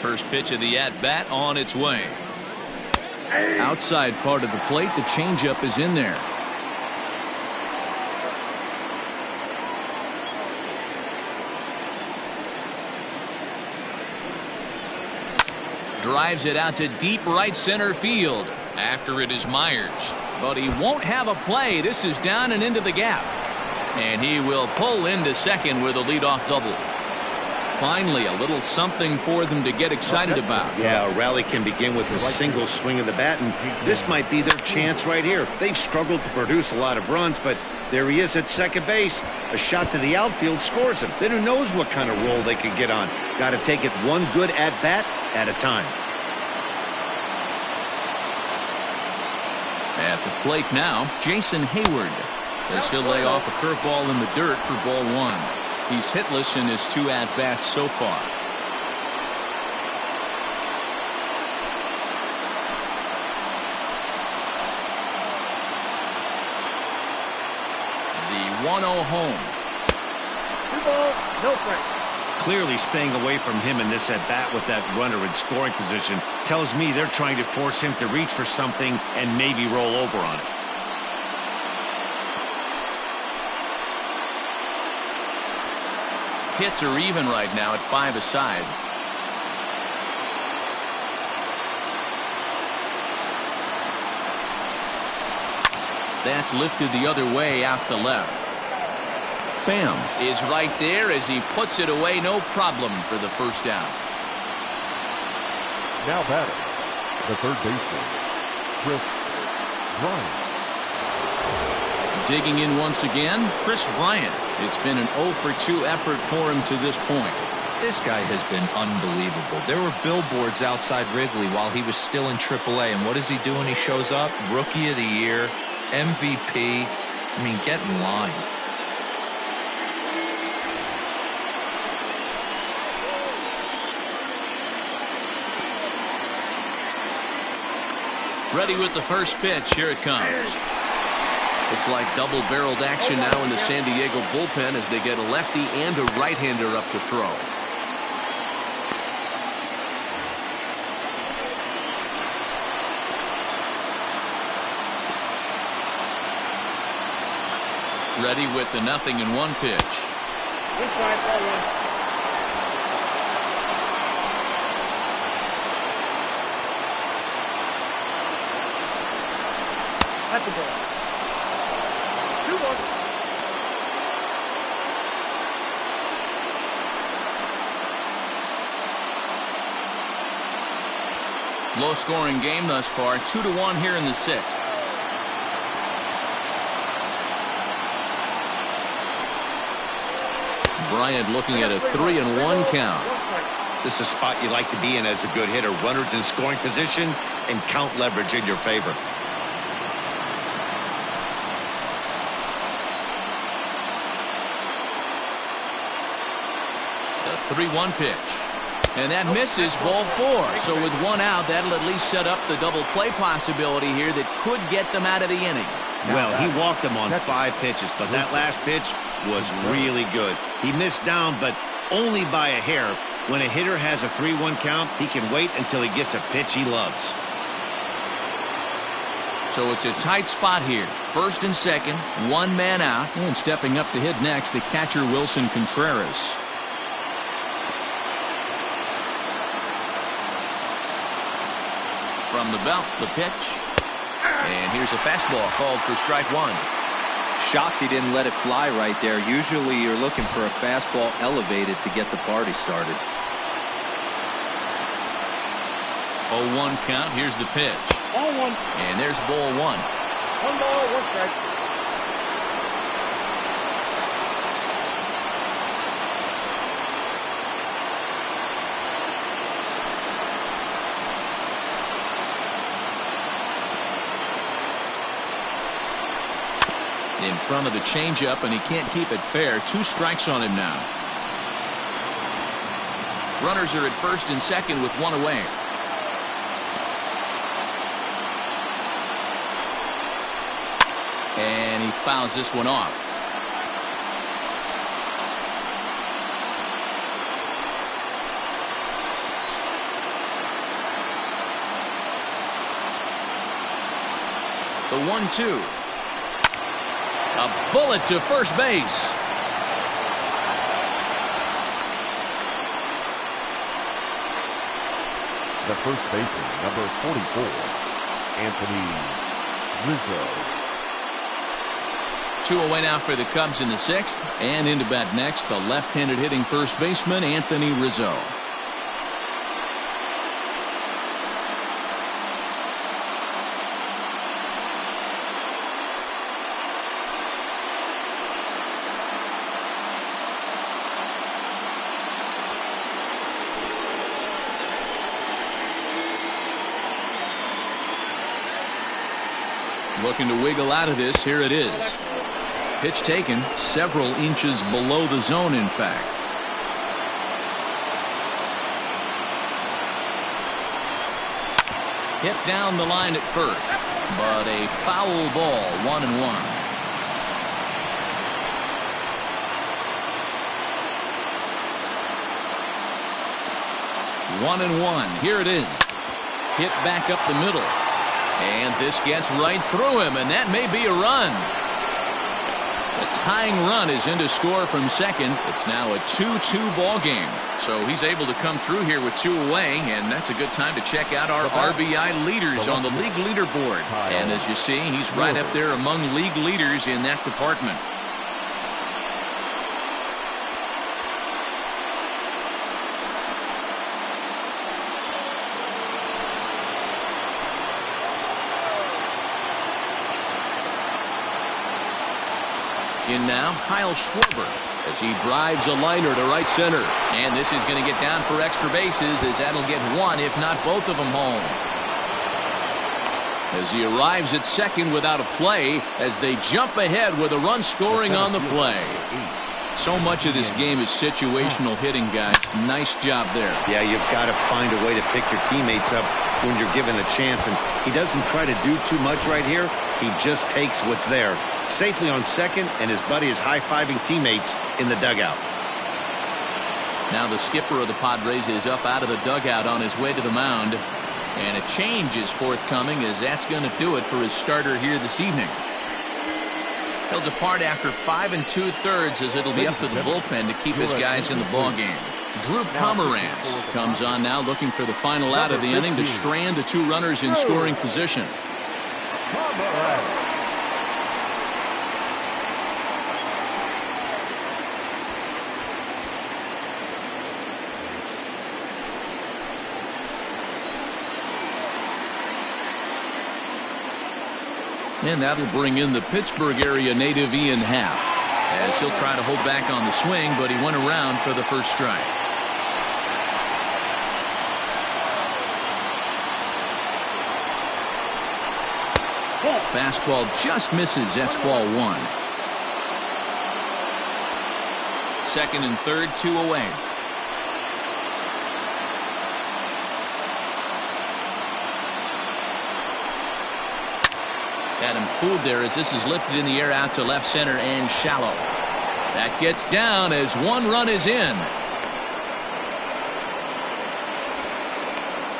First pitch of the at-bat on its way. Outside part of the plate, the changeup is in there. Drives it out to deep right center field. After it is Myers. But he won't have a play. This is down and into the gap. And he will pull into second with a leadoff double. Finally, a little something for them to get excited about. Yeah, a rally can begin with a single swing of the bat, and this might be their chance right here. They've struggled to produce a lot of runs, but there he is at second base. A shot to the outfield scores him. Then who knows what kind of roll they could get on. Got to take it one good at-bat at a time. At the plate now, Jason Hayward, as he'll lay off a curveball in the dirt for ball one. He's hitless in his two at-bats so far. The 1-0 home. 2 balls, no strikes. Clearly staying away from him in this at-bat with that runner in scoring position tells me they're trying to force him to reach for something and maybe roll over on it. Hits are even right now at 5 aside. That's lifted the other way out to left. Pham is right there as he puts it away, no problem for the first down. Now batting, the third baseman, Chris Bryant. Digging in once again, Chris Bryant. It's been an 0-for-2 effort for him to this point. This guy has been unbelievable. There were billboards outside Wrigley while he was still in AAA, and what does he do when he shows up? Rookie of the Year, MVP. I mean, get in line. Ready with the first pitch. Here it comes. It's like double-barreled action now in the San Diego bullpen as they get a lefty and a right-hander up to throw. Ready with the 0-1 pitch. Inside, ball one. That's the ball. 2-1. Low-scoring game thus far. 2-1 here in the sixth. Bryant looking at a 3-1 count. This is a spot you like to be in as a good hitter. Runners in scoring position and count leverage in your favor. The 3-1 pitch. And that misses ball 4. So with one out, that'll at least set up the double play possibility here that could get them out of the inning. Well, he walked him on 5 pitches, but that last pitch was really good. He missed down, but only by a hair. When a hitter has a 3-1 count, he can wait until he gets a pitch he loves. So it's a tight spot here. First and second, one man out. And stepping up to hit next, the catcher Wilson Contreras. From the belt, the pitch. And here's a fastball called for strike 1. Shocked he didn't let it fly right there. Usually you're looking for a fastball elevated to get the party started. 0-1 count. Here's the pitch. Ball 1. And there's ball 1. 1 ball, 1 strike. In front of the changeup, and he can't keep it fair. 2 strikes on him now. Runners are at first and second with 1 away. And he fouls this one off. The 1-2. A bullet to first base. The first baseman, number 44, Anthony Rizzo. 2 away now for the Cubs in the 6th. And into bat next, the left-handed hitting first baseman, Anthony Rizzo. Looking to wiggle out of this. Here it is. Pitch taken several inches below the zone, in fact. Hit down the line at first, but a foul ball, 1-1. One and one. Here it is. Hit back up the middle. And this gets right through him, and that may be a run. The tying run is in to score from second. It's now a 2-2 ball game. So he's able to come through here with 2 away, and that's a good time to check out our RBI leaders on the league leaderboard. And as you see, he's right up there among league leaders in that department. In now, Kyle Schwarber as he drives a liner to right center. And this is going to get down for extra bases as that'll get one, if not both of them, home. As he arrives at second without a play as they jump ahead with a run scoring on the play. So much of this game is situational hitting, guys. Nice job there. Yeah, you've got to find a way to pick your teammates up when you're given the chance. And he doesn't try to do too much right here. He just takes what's there. Safely on second, and his buddy is high-fiving teammates in the dugout. Now the skipper of the Padres is up out of the dugout on his way to the mound. And a change is forthcoming as that's going to do it for his starter here this evening. He'll depart after 5 2/3 as it'll be up to the bullpen to keep his guys in the ballgame. Drew Pomeranz comes on now looking for the final out of the inning to strand the 2 runners in scoring position. And that'll bring in the Pittsburgh area native Ian Happ, as he'll try to hold back on the swing, but he went around for the first strike. Fastball just misses. That's ball 1. Second and third, 2 away. Had him fooled there as this is lifted in the air out to left center and shallow. That gets down as one run is in.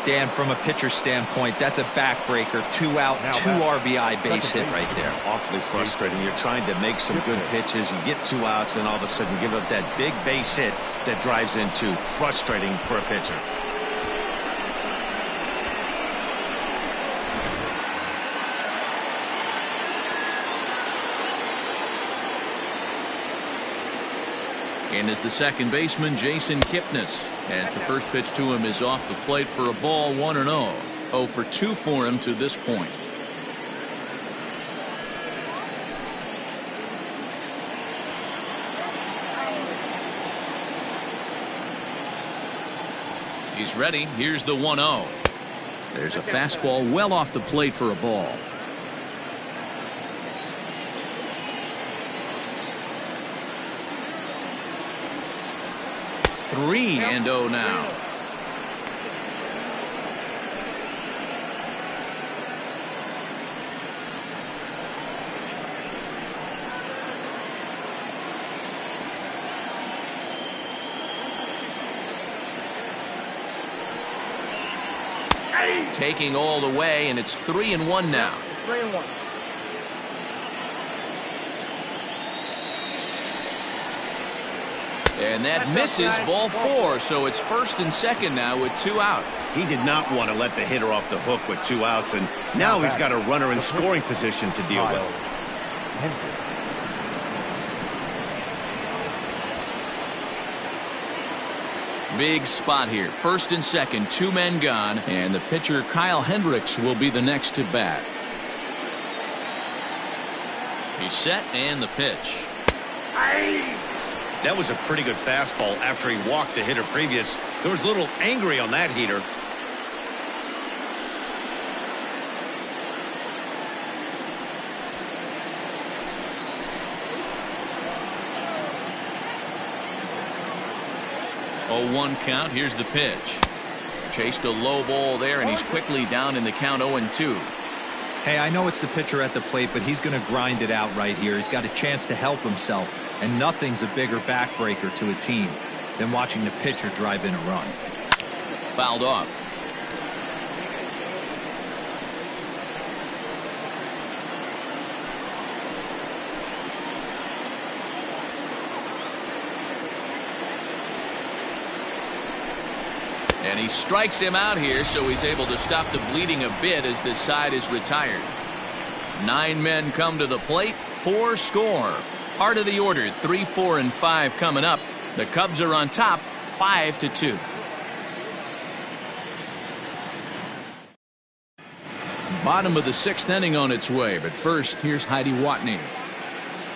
Dan, from a pitcher standpoint, that's a backbreaker. 2 out, 2 RBI base hit right there. Awfully frustrating. You're trying to make some good pitches. You get 2 outs, and all of a sudden give up that big base hit that drives in 2. Frustrating for a pitcher. In is the second baseman, Jason Kipnis, as the first pitch to him is off the plate for a ball, 1-0. 0 for 2 for him to this point. He's ready. Here's the 1-0. There's a fastball well off the plate for a ball. 3-0 now. Taking all the way, and it's 3-1 now. 3-1. And that misses, ball 4, so it's first and second now with 2 out. He did not want to let the hitter off the hook with 2 outs, and now he's got a runner in scoring position to deal with. Big spot here. First and second, 2 men gone, and the pitcher Kyle Hendricks will be the next to bat. He's set, and the pitch. That was a pretty good fastball after he walked the hitter previous. There was a little angry on that heater. Oh, 1 count. Here's the pitch. Chased a low ball there, and he's quickly down in the count 0-2. Hey, I know it's the pitcher at the plate, but he's going to grind it out right here. He's got a chance to help himself, and nothing's a bigger backbreaker to a team than watching the pitcher drive in a run. Fouled off. And he strikes him out here, so he's able to stop the bleeding a bit as this side is retired. 9 men come to the plate, 4 score. Heart of the order, 3, 4, and 5 coming up. The Cubs are on top, 5-2. Bottom of the 6th inning on its way, but first, here's Heidi Watney.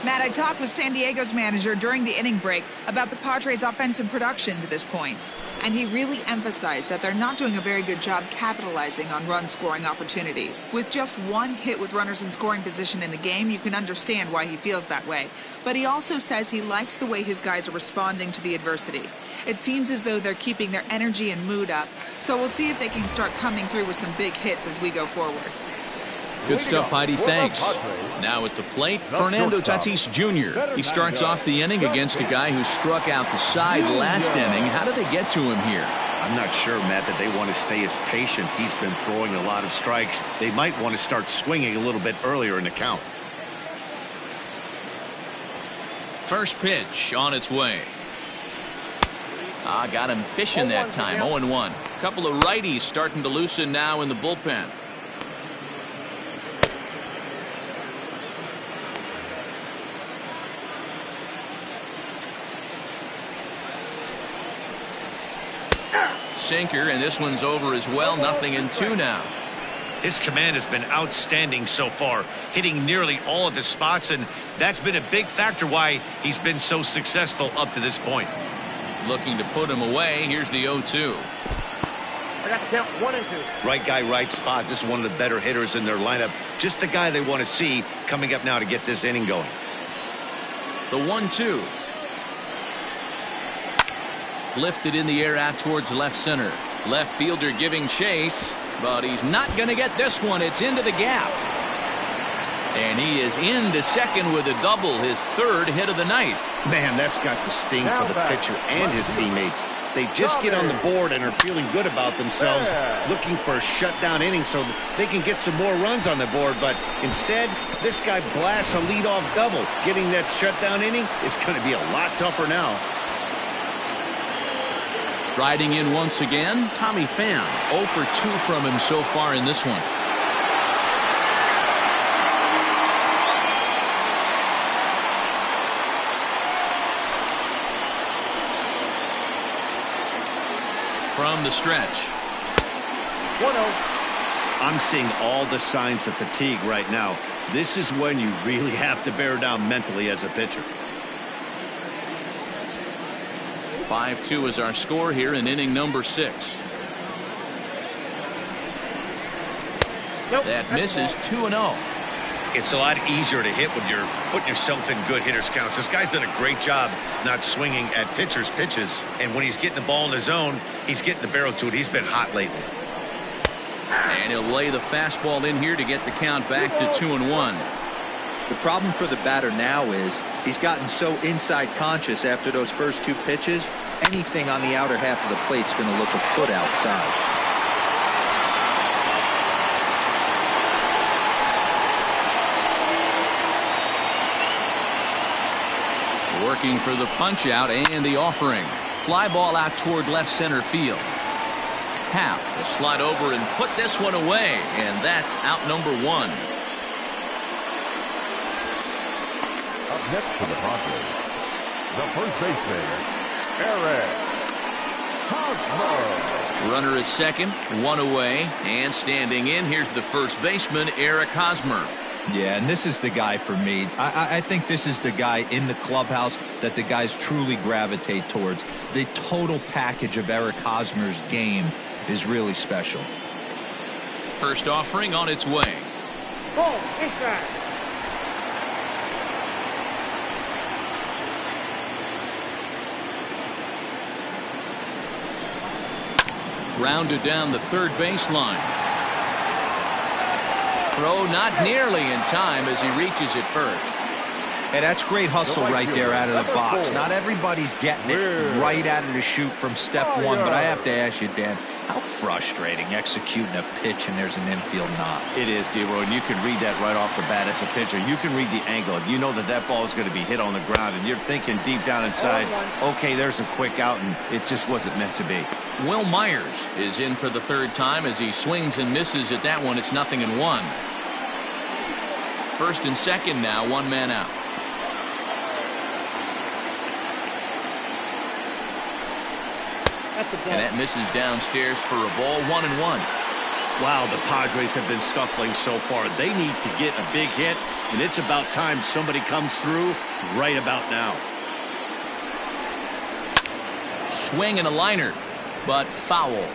Matt, I talked with San Diego's manager during the inning break about the Padres' offensive production to this point, and he really emphasized that they're not doing a very good job capitalizing on run-scoring opportunities. With just 1 hit with runners in scoring position in the game, you can understand why he feels that way. But he also says he likes the way his guys are responding to the adversity. It seems as though they're keeping their energy and mood up, so we'll see if they can start coming through with some big hits as we go forward. Good stuff, Heidi. Thanks. Now at the plate, Fernando Tatis Jr. He starts off the inning against a guy who struck out the side last inning. How did they get to him here? I'm not sure, Matt, that they want to stay as patient. He's been throwing a lot of strikes. They might want to start swinging a little bit earlier in the count. First pitch on its way. Got him fishing that time. 0-1. Couple of righties starting to loosen now in the bullpen. Sinker, and this one's over as well. 0-2 now. His command has been outstanding so far, hitting nearly all of his spots, and that's been a big factor why he's been so successful up to this point. Looking to put him away. Here's the 0-2. I got the count 1-2. Right guy, right spot. This is one of the better hitters in their lineup. Just the guy they want to see coming up now to get this inning going. The 1-2. Lifted in the air out towards left center. Left fielder giving chase, but he's not going to get this one. It's into the gap. And he is into second with a double, his third hit of the night. Man, that's got the sting for the pitcher and his teammates. They just get on the board and are feeling good about themselves, looking for a shutdown inning so that they can get some more runs on the board. But instead, this guy blasts a leadoff double. Getting that shutdown inning is going to be a lot tougher now. Striding in once again, Tommy Pham. 0 for 2 from him so far in this one. From the stretch. 1-0. I'm seeing all the signs of fatigue right now. This is when you really have to bear down mentally as a pitcher. 5-2 is our score here in inning number 6. That misses 2-0. It's a lot easier to hit when you're putting yourself in good hitters counts. This guy's done a great job not swinging at pitchers' pitches. And when he's getting the ball in the zone, he's getting the barrel to it. He's been hot lately. And he'll lay the fastball in here to get the count back to 2-1. The problem for the batter now is he's gotten so inside conscious after those first 2 pitches. Anything on the outer half of the plate's going to look a foot outside. Working for the punch out and the offering. Fly ball out toward left center field. Happ will slide over and put this one away, and that's out number 1. Up next for the Padres, the first baseman, Eric Hosmer. Runner at second, 1 away, and standing in, here's the first baseman, Eric Hosmer. Yeah, and this is the guy for me. I think this is the guy in the clubhouse that the guys truly gravitate towards. The total package of Eric Hosmer's game is really special. First offering on its way. Ball inside. Grounded down the third baseline. Throw not nearly in time as he reaches it first. Hey, that's great hustle right there out of the box. Not everybody's getting it right out of the chute from step 1, but I have to ask you, Dan, how frustrating executing a pitch and there's an infield knock. It is, D-Roy, and you can read that right off the bat as a pitcher. You can read the angle. You know that that ball is going to be hit on the ground, and you're thinking deep down inside, okay, there's a quick out, and it just wasn't meant to be. Will Myers is in for the third time as he swings and misses at that one. It's 0-1. First and second now, 1 man out. And that misses downstairs for a ball. 1-1. Wow, the Padres have been scuffling so far. They need to get a big hit, and it's about time somebody comes through right about now. Swing and a liner, but foul.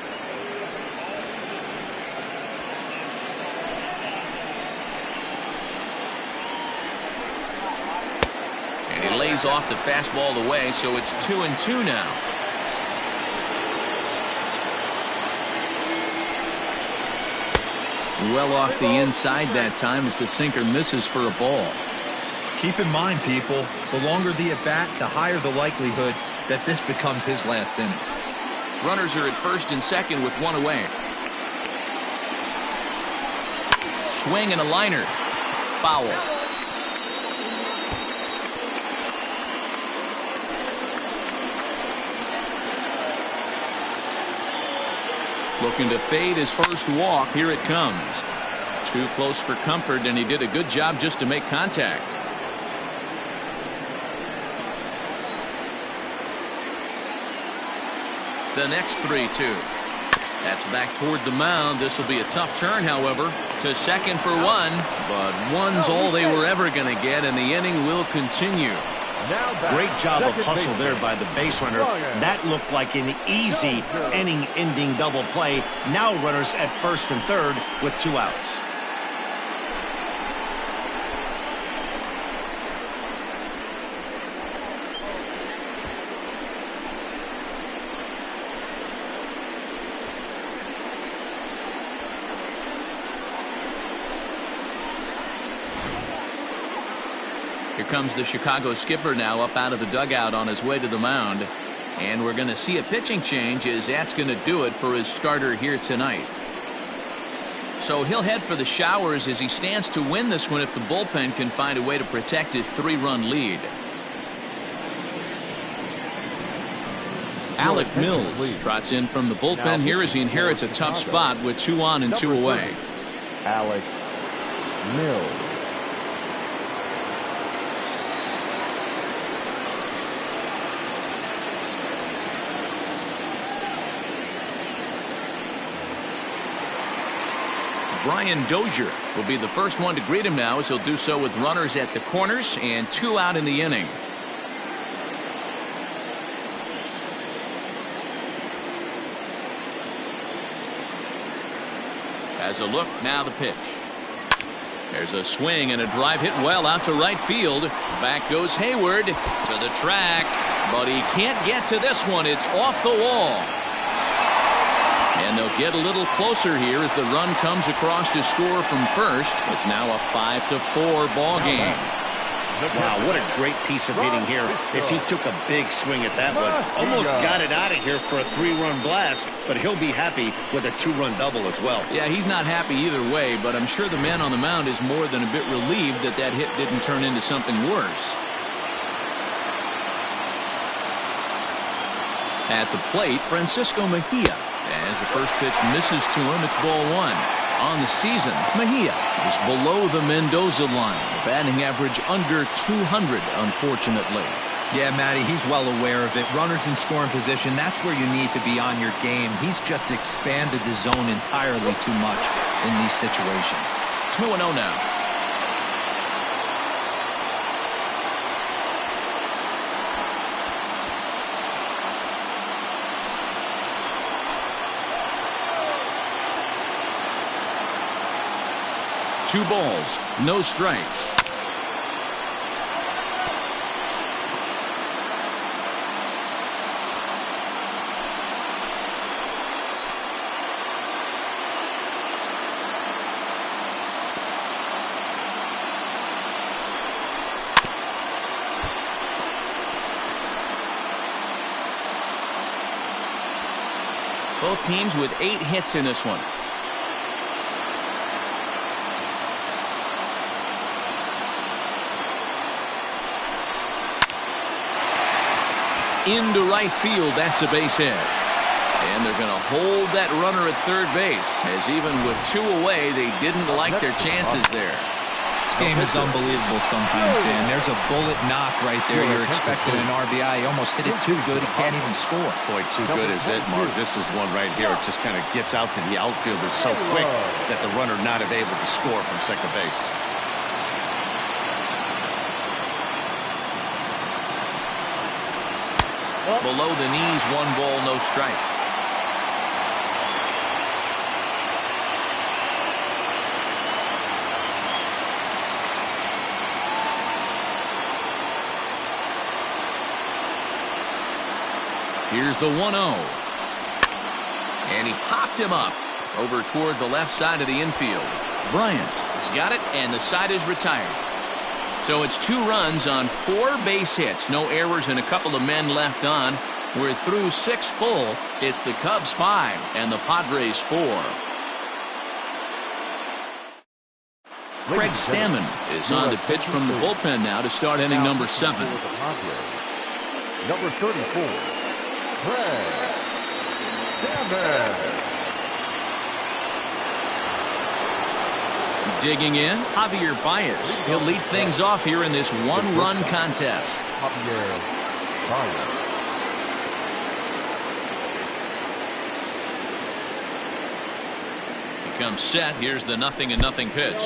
And he lays off the fastball away, so it's 2-2 now. Well off the inside that time as the sinker misses for a ball. Keep in mind, people, the longer the at-bat, the higher the likelihood that this becomes his last inning. Runners are at first and second with 1 away. Swing and a liner. Foul. Looking to fade his first walk. Here it comes. Too close for comfort, and he did a good job just to make contact. The next 3-2. That's back toward the mound. This will be a tough turn, however, to second for 1, but 1's all they were ever going to get, and the inning will continue. Great job of hustle there by the base runner. That looked like an easy inning-ending double play. Now runners at first and third with 2 outs. comes the Chicago skipper now up out of the dugout on his way to the mound. And we're going to see a pitching change, as that's going to do it for his starter here tonight. So he'll head for the showers as he stands to win this one if the bullpen can find a way to protect his 3-run lead. Alec Mills trots in from the bullpen here as he inherits a tough spot with 2 on and 2 away. Alec Mills. Brian Dozier will be the first one to greet him now, as he'll do so with runners at the corners and 2 out in the inning. As a look, now the pitch. There's a swing and a drive hit well out to right field. Back goes Hayward to the track, but he can't get to this one. It's off the wall. And they'll get a little closer here as the run comes across to score from first. It's now a 5-4 ball game. Wow, what a great piece of hitting here as he took a big swing at that one. Almost got it out of here for a 3-run blast, but he'll be happy with a 2-run double as well. Yeah, he's not happy either way, but I'm sure the man on the mound is more than a bit relieved that that hit didn't turn into something worse. At the plate, Francisco Mejia. As the first pitch misses to him, it's ball 1. On the season, Mejia is below the Mendoza line. Batting average under 200, unfortunately. Yeah, Matty, he's well aware of it. Runners in scoring position, that's where you need to be on your game. He's just expanded the zone entirely too much in these situations. 2-0 now. Two balls, no strikes. Both teams with 8 hits in this one. Into right field, that's a base hit. And they're going to hold that runner at third base, as even with 2 away, they didn't like their chances there. This game is unbelievable sometimes, Dan. There's a bullet knock right there. You're expecting an RBI. He almost hit it too good. He can't even score. Boy, too good is it, Mark. This is one right here. It just kind of gets out to the outfielder so quick that the runner not able to score from second base. Below the knees, 1 ball, no strikes. Here's the 1-0. And he popped him up over toward the left side of the infield. Bryant has got it, and the side is retired. So it's 2 runs on 4 base hits. No errors and a couple of men left on. We're through 6 full. It's the Cubs 5 and the Padres 4. Craig Stammen is on to pitch from the bullpen now to start inning number 7. Number 34, Craig Stammen. Digging in, Javier Baez. He'll lead things off here in this 1-run contest. Javier Baez. He comes set. Here's the 0-0 pitch.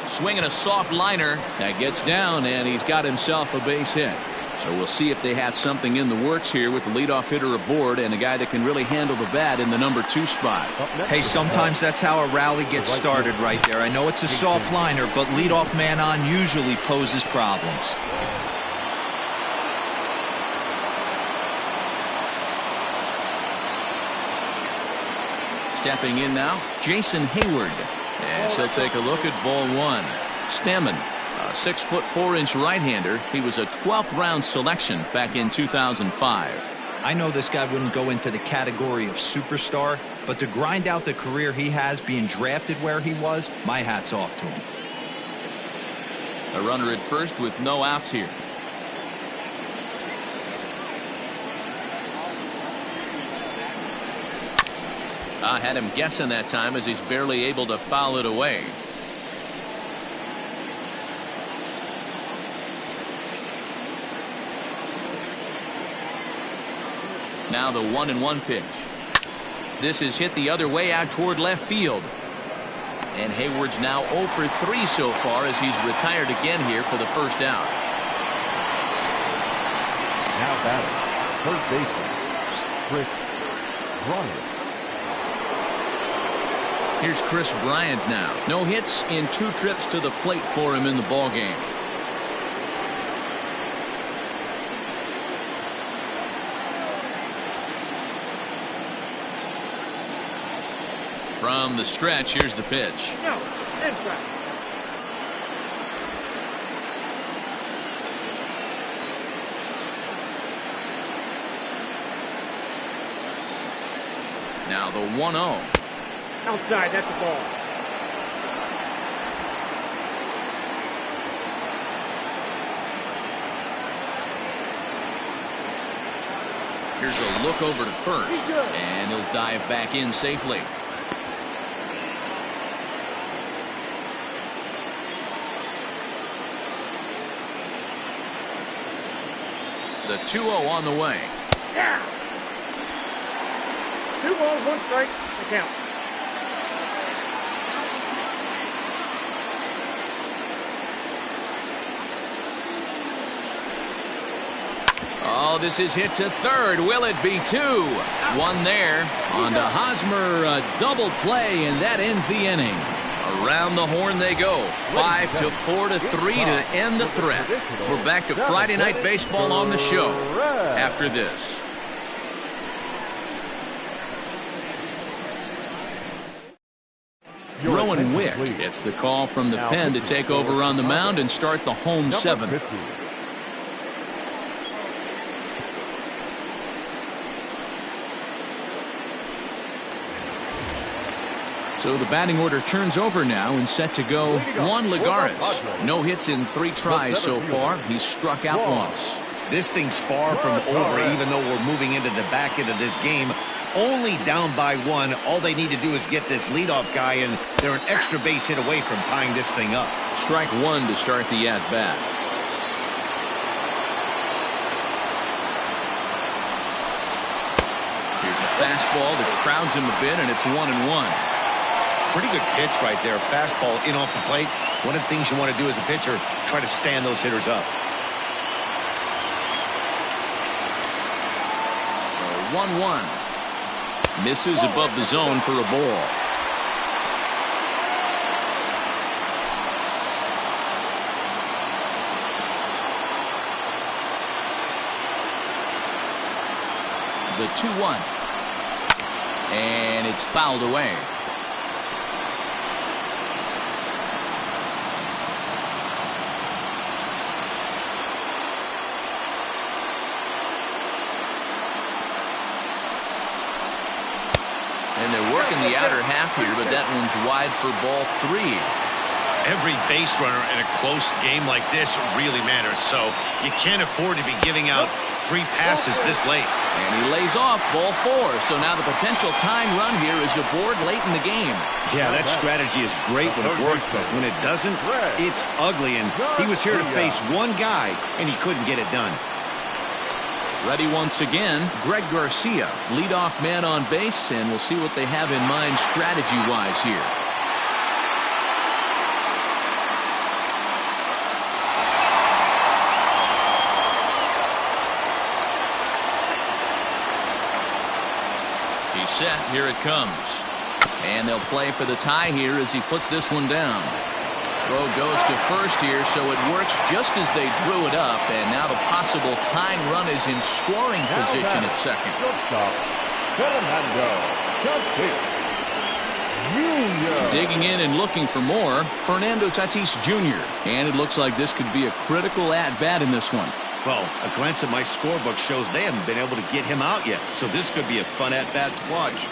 Swinging a soft liner that gets down, and he's got himself a base hit. So we'll see if they have something in the works here with the leadoff hitter aboard and a guy that can really handle the bat in the number 2 spot. Hey, sometimes that's how a rally gets started right there. I know it's a soft liner, but leadoff man on usually poses problems. Stepping in now, Jason Hayward. As he'll take a look at ball 1. Stammen, a 6'4" right-hander. He was a 12th round selection back in 2005. I know this guy wouldn't go into the category of superstar, but to grind out the career he has being drafted where he was, my hat's off to him. A runner at first with no outs here. I had him guessing that time as he's barely able to foul it away. Now the 1-1 pitch. This is hit the other way out toward left field. And Hayward's now 0 for 3 so far as he's retired again here for the first out. Now batting, third baseman, Chris Bryant. Here's Chris Bryant now. No hits in 2 trips to the plate for him in the ballgame. From the stretch, here's the pitch. No, inside. Now the 1-0. Outside, that's a ball. Here's a look over to first, and he'll dive back in safely. The 2-0 on the way. Yeah. 2 balls, 1 strike, the count. Oh, this is hit to third. Will it be 2? 1 there. On to Hosmer, a double play, and that ends the inning. Around the horn they go. 5-4 to 3 to end the threat. We're back to Friday Night Baseball on the show after this. Rowan Wick gets the call from the pen to take over on the mound and start the home 7th. So the batting order turns over now and set to go Juan Lagares. No hits in 3 tries so far. He's struck out once. This thing's far from over, even though we're moving into the back end of this game. Only down by 1. All they need to do is get this leadoff guy, and they're an extra base hit away from tying this thing up. Strike 1 to start the at-bat. Here's a fastball that crowds him a bit, and it's 1-1. Pretty good pitch right there. Fastball in off the plate. One of the things you want to do as a pitcher, try to stand those hitters up. 1-1. Misses above the zone for a ball. The 2-1. And it's fouled away. And they're working the outer half here, but that one's wide for ball 3. Every base runner in a close game like this really matters, so you can't afford to be giving out free passes this late. And he lays off ball 4, so now the potential tying run here is aboard late in the game. Yeah, that strategy is great when it works, but when it doesn't, it's ugly, and he was here to face one guy, and he couldn't get it done. Ready once again, Greg Garcia, leadoff man on base, and we'll see what they have in mind strategy-wise here. set. Here it comes. And they'll play for the tie here as he puts this one down. Throw goes to first here, so it works just as they drew it up. And now the possible tying run is in scoring position at second. Digging in and looking for more, Fernando Tatis Jr. And it looks like this could be a critical at-bat in this one. Well, a glance at my scorebook shows they haven't been able to get him out yet, so this could be a fun at-bat to watch.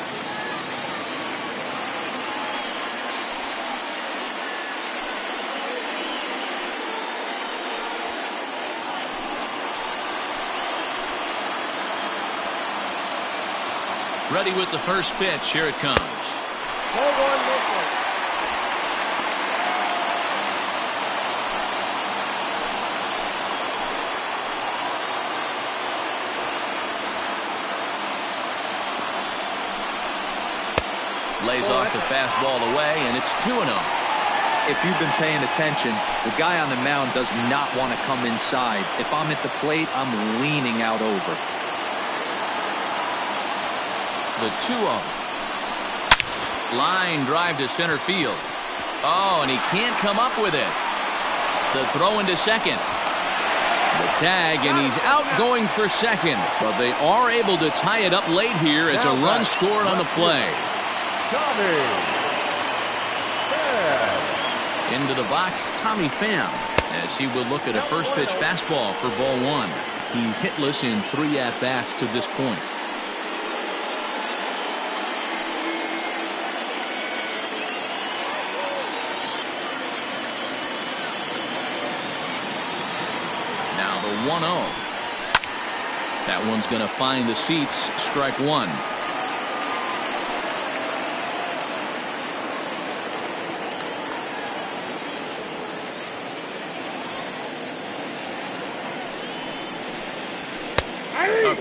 Ready with the first pitch. Here it comes. Lays off the fastball away, and it's 2-0. If you've been paying attention, the guy on the mound does not want to come inside. If I'm at the plate, I'm leaning out over. The 2-0. Line drive to center field. Oh, and he can't come up with it. The throw into second. The tag, and he's out going for second. But they are able to tie it up late here as a run scored on the play. Into the box, Tommy Pham, as he will look at a first pitch fastball for ball one. He's hitless in 3 at-bats to this point. Now the 1-0. That one's going to find the seats. Strike one.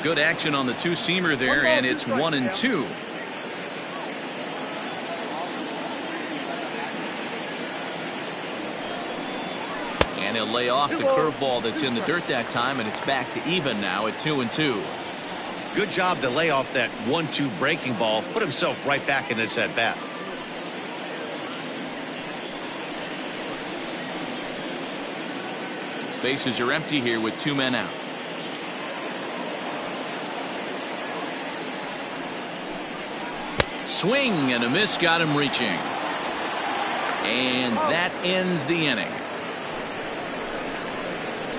Good action on the two-seamer there, and it's 1-2. And he'll lay off the curveball that's in the dirt that time, and it's back to even now at 2-2. Good job to lay off that 1-2 breaking ball, put himself right back in this at-bat. Bases are empty here with 2 men out. Swing and a miss, got him reaching. And that ends the inning.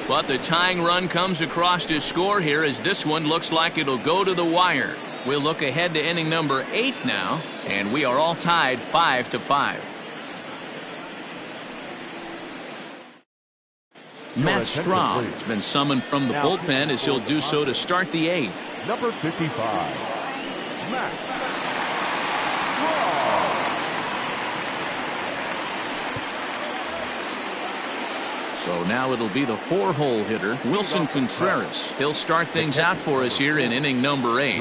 But the tying run comes across to score here as this one looks like it'll go to the wire. We'll look ahead to inning number 8 now, and we are all tied 5-5. Matt Strahm has been summoned from the bullpen as he'll do so to start the 8th. Number 55, Matt. So now it'll be the 4-hole hitter, Wilson Contreras. He'll start things out for us here in inning number 8.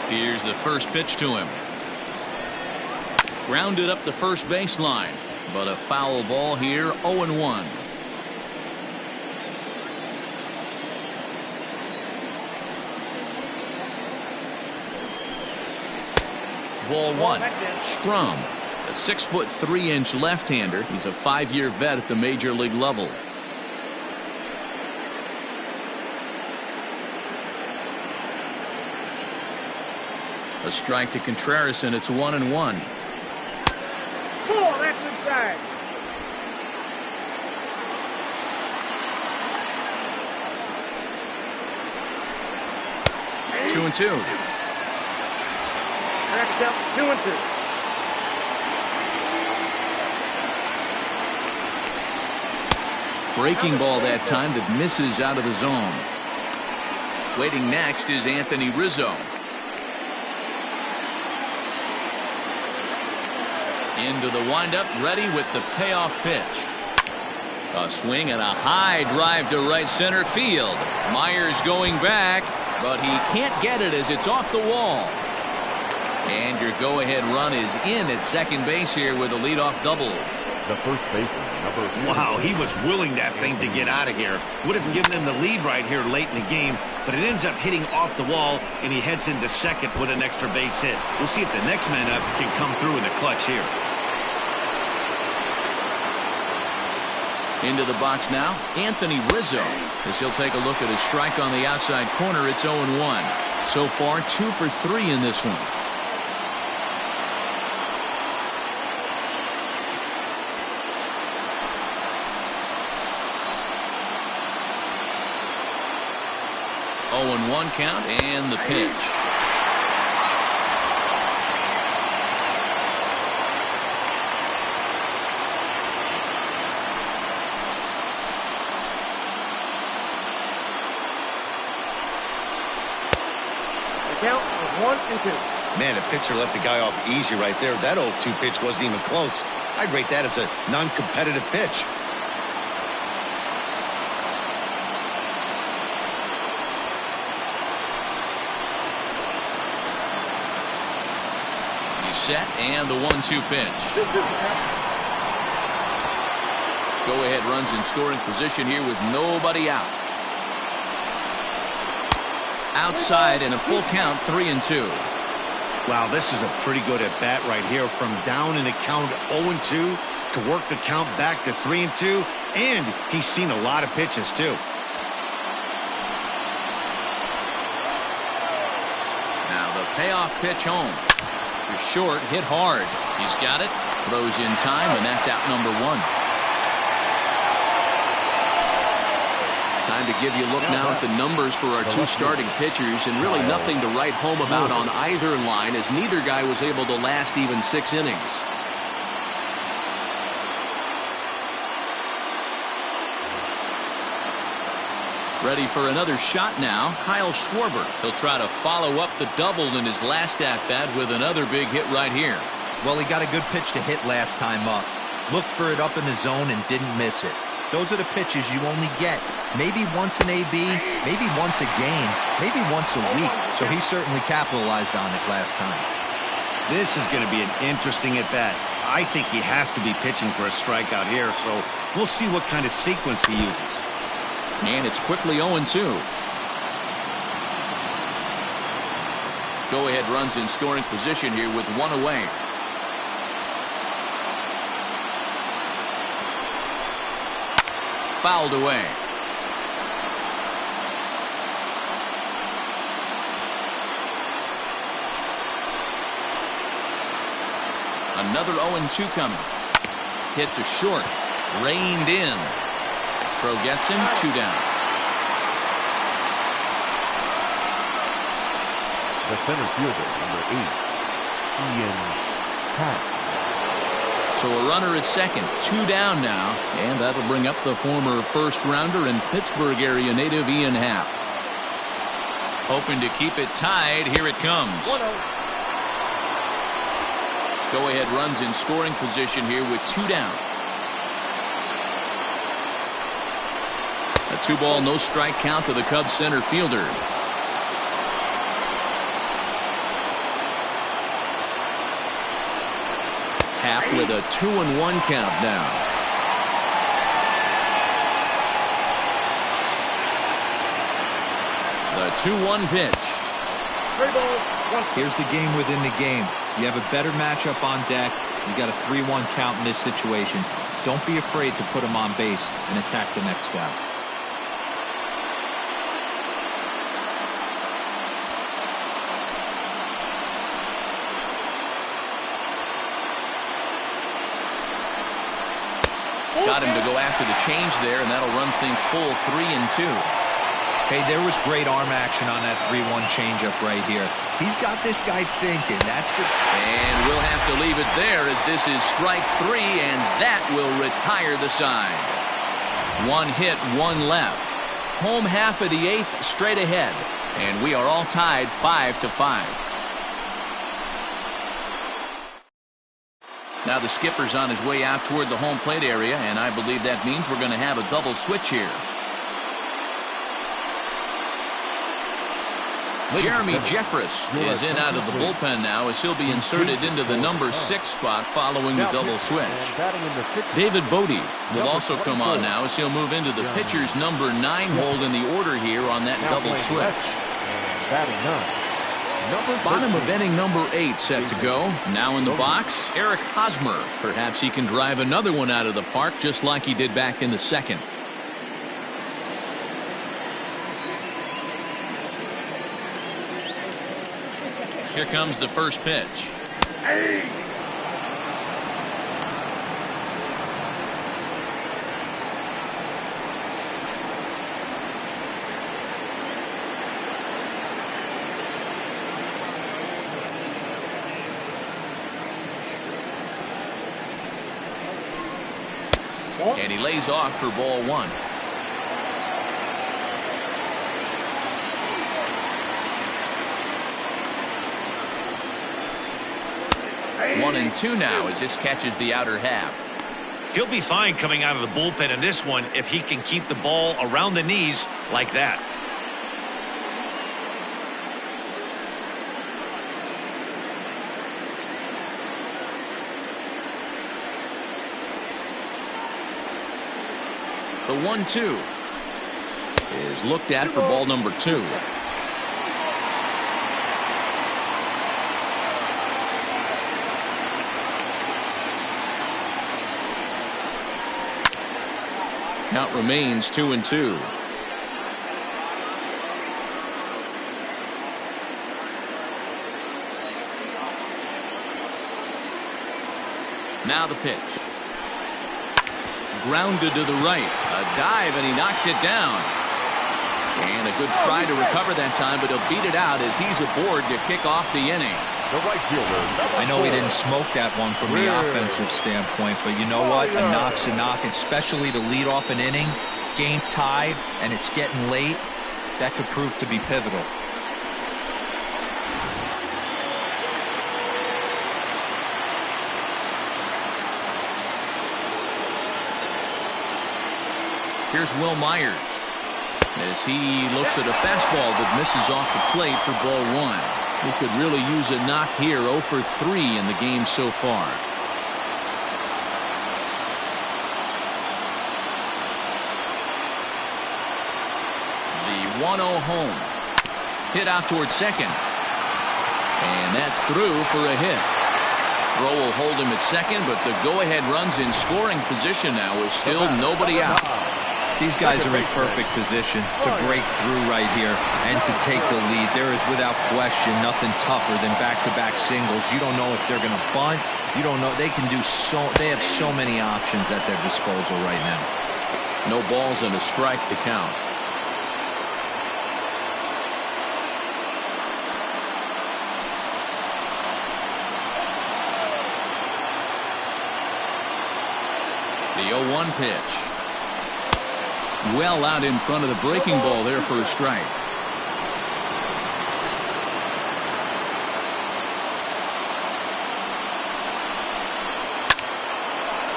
Here's the first pitch to him. Grounded up the first baseline, but a foul ball here, 0-1. Ball one. Strahm, a 6'3" left-hander. He's a 5-year vet at the major league level. A strike to Contreras, and it's 1-1. Oh, that's inside. Two and two. Next up, 2-2. Breaking ball that time that misses out of the zone. Waiting next is Anthony Rizzo. Into the windup, ready with the payoff pitch. A swing and a high drive to right center field. Myers going back, but he can't get it as it's off the wall. And your go-ahead run is in at second base here with a leadoff double. the first baseman, number 2. Wow, he was willing that thing to get out of here. Would have given him the lead right here late in the game, but it ends up hitting off the wall, and he heads into second with an extra base hit. We'll see if the next man up can come through in the clutch here. Into the box now, Anthony Rizzo, as he'll take a look at a strike on the outside corner. It's 0-1. So far, 2 for 3 in this one. One count and the pitch. The count is 1-2. Man, the pitcher let the guy off easy right there. That 0-2 pitch wasn't even close. I'd rate that as a non-competitive pitch. Set and the 1-2 pitch. Go ahead runs in scoring position here with nobody out. Outside and a full count, 3-2. Wow, this is a pretty good at bat right here. From down in the count 0-2 to work the count back to 3-2, and he's seen a lot of pitches too. Now the payoff pitch home. Short, hit hard. He's got it, throws in time, and that's out number 1. Time to give you a look now at the numbers for our 2 starting pitchers, and really nothing to write home about on either line, as neither guy was able to last even 6 innings. Ready for another shot now, Kyle Schwarber. He'll try to follow up the double in his last at-bat with another big hit right here. Well, he got a good pitch to hit last time up. Looked for it up in the zone and didn't miss it. Those are the pitches you only get. Maybe once an AB, maybe once a game, maybe once a week. So he certainly capitalized on it last time. This is going to be an interesting at-bat. I think he has to be pitching for a strikeout here, so we'll see what kind of sequence he uses. And it's quickly 0-2. Go-ahead runs in scoring position here with 1 away. Fouled away. Another 0-2 coming. Hit to short. Reined in. Throw gets him, 2 down. The center fielder, number 8, Ian Happ. So a runner at second, 2 down now, and that'll bring up the former first-rounder and Pittsburgh area native Ian Happ. Hoping to keep it tied, here it comes. 1-0. Go-ahead runs in scoring position here with 2 down. A 2-ball, no-strike count to the Cubs center fielder. Happ with a 2-1 count now. The 2-1 pitch. 3 balls, 1. Here's the game within the game. You have a better matchup on deck. You got a 3-1 count in this situation. Don't be afraid to put him on base and attack the next guy. Got him to go after the change there, and that'll run things full 3-2. Hey, there was great arm action on that 3-1 changeup right here. He's got this guy thinking. That's the... And we'll have to leave it there, as this is strike 3, and that will retire the side. 1 hit, 1 left. Home half of the 8th straight ahead, and we are all tied 5-5. Now the skipper's on his way out toward the home plate area, and I believe that means we're going to have a double switch here. Jeremy Jeffress is in out of the bullpen now as he'll be inserted into the number 6 spot following the double switch. David Bodie will also come on now as he'll move into the pitcher's number 9 hold in the order here on that double switch. Bottom of inning number 8 set to go. Now in the box, Eric Hosmer. Perhaps he can drive another one out of the park just like he did back in the second. Here comes the first pitch. Hey. And he lays off for ball 1. 1-2 now as this catches the outer half. He'll be fine coming out of the bullpen in this one if he can keep the ball around the knees like that. The 1-2 is looked at for ball number 2. Count remains 2-2. Now the pitch. Grounded to the right. A dive, and he knocks it down. And a good try to recover that time, but he'll beat it out as he's aboard to kick off the inning. The right fielder. I know he didn't smoke that one from the offensive standpoint, but you know what? A knock's a knock, especially to lead off an inning, game tied, and it's getting late. That could prove to be pivotal. Here's Will Myers as he looks at a fastball that misses off the plate for ball 1. He could really use a knock here. 0 for 3 in the game so far. The 1-0 home. Hit out towards second. And that's through for a hit. Throw will hold him at second, but the go-ahead run's in scoring position now with still nobody out. These guys are in perfect position to break through right here and to take the lead. There is without question nothing tougher than back-to-back singles. You don't know if they're going to bunt. You don't know. They can do so. They have so many options at their disposal right now. No balls and a strike to count. The 0-1 pitch. Well out in front of the breaking ball there for a strike.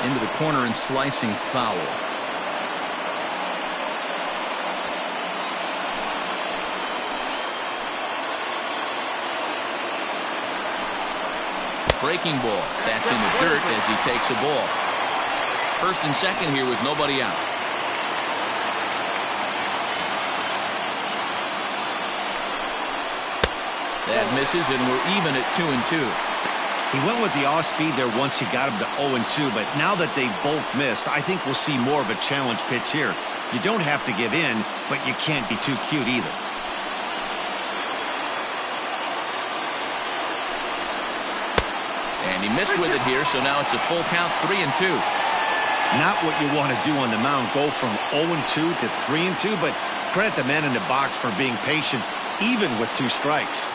Into the corner and slicing foul. Breaking ball. That's in the dirt as he takes a ball. First and second here with nobody out. That misses, and we're even at 2-2. He went with the off speed there once he got him to 0-2, but now that they've both missed, I think we'll see more of a challenge pitch here. You don't have to give in, but you can't be too cute either. And he missed with it here, so now it's a full count, 3-2. Not what you want to do on the mound, go from 0-2 to 3-2, but credit the men in the box for being patient, even with 2 strikes.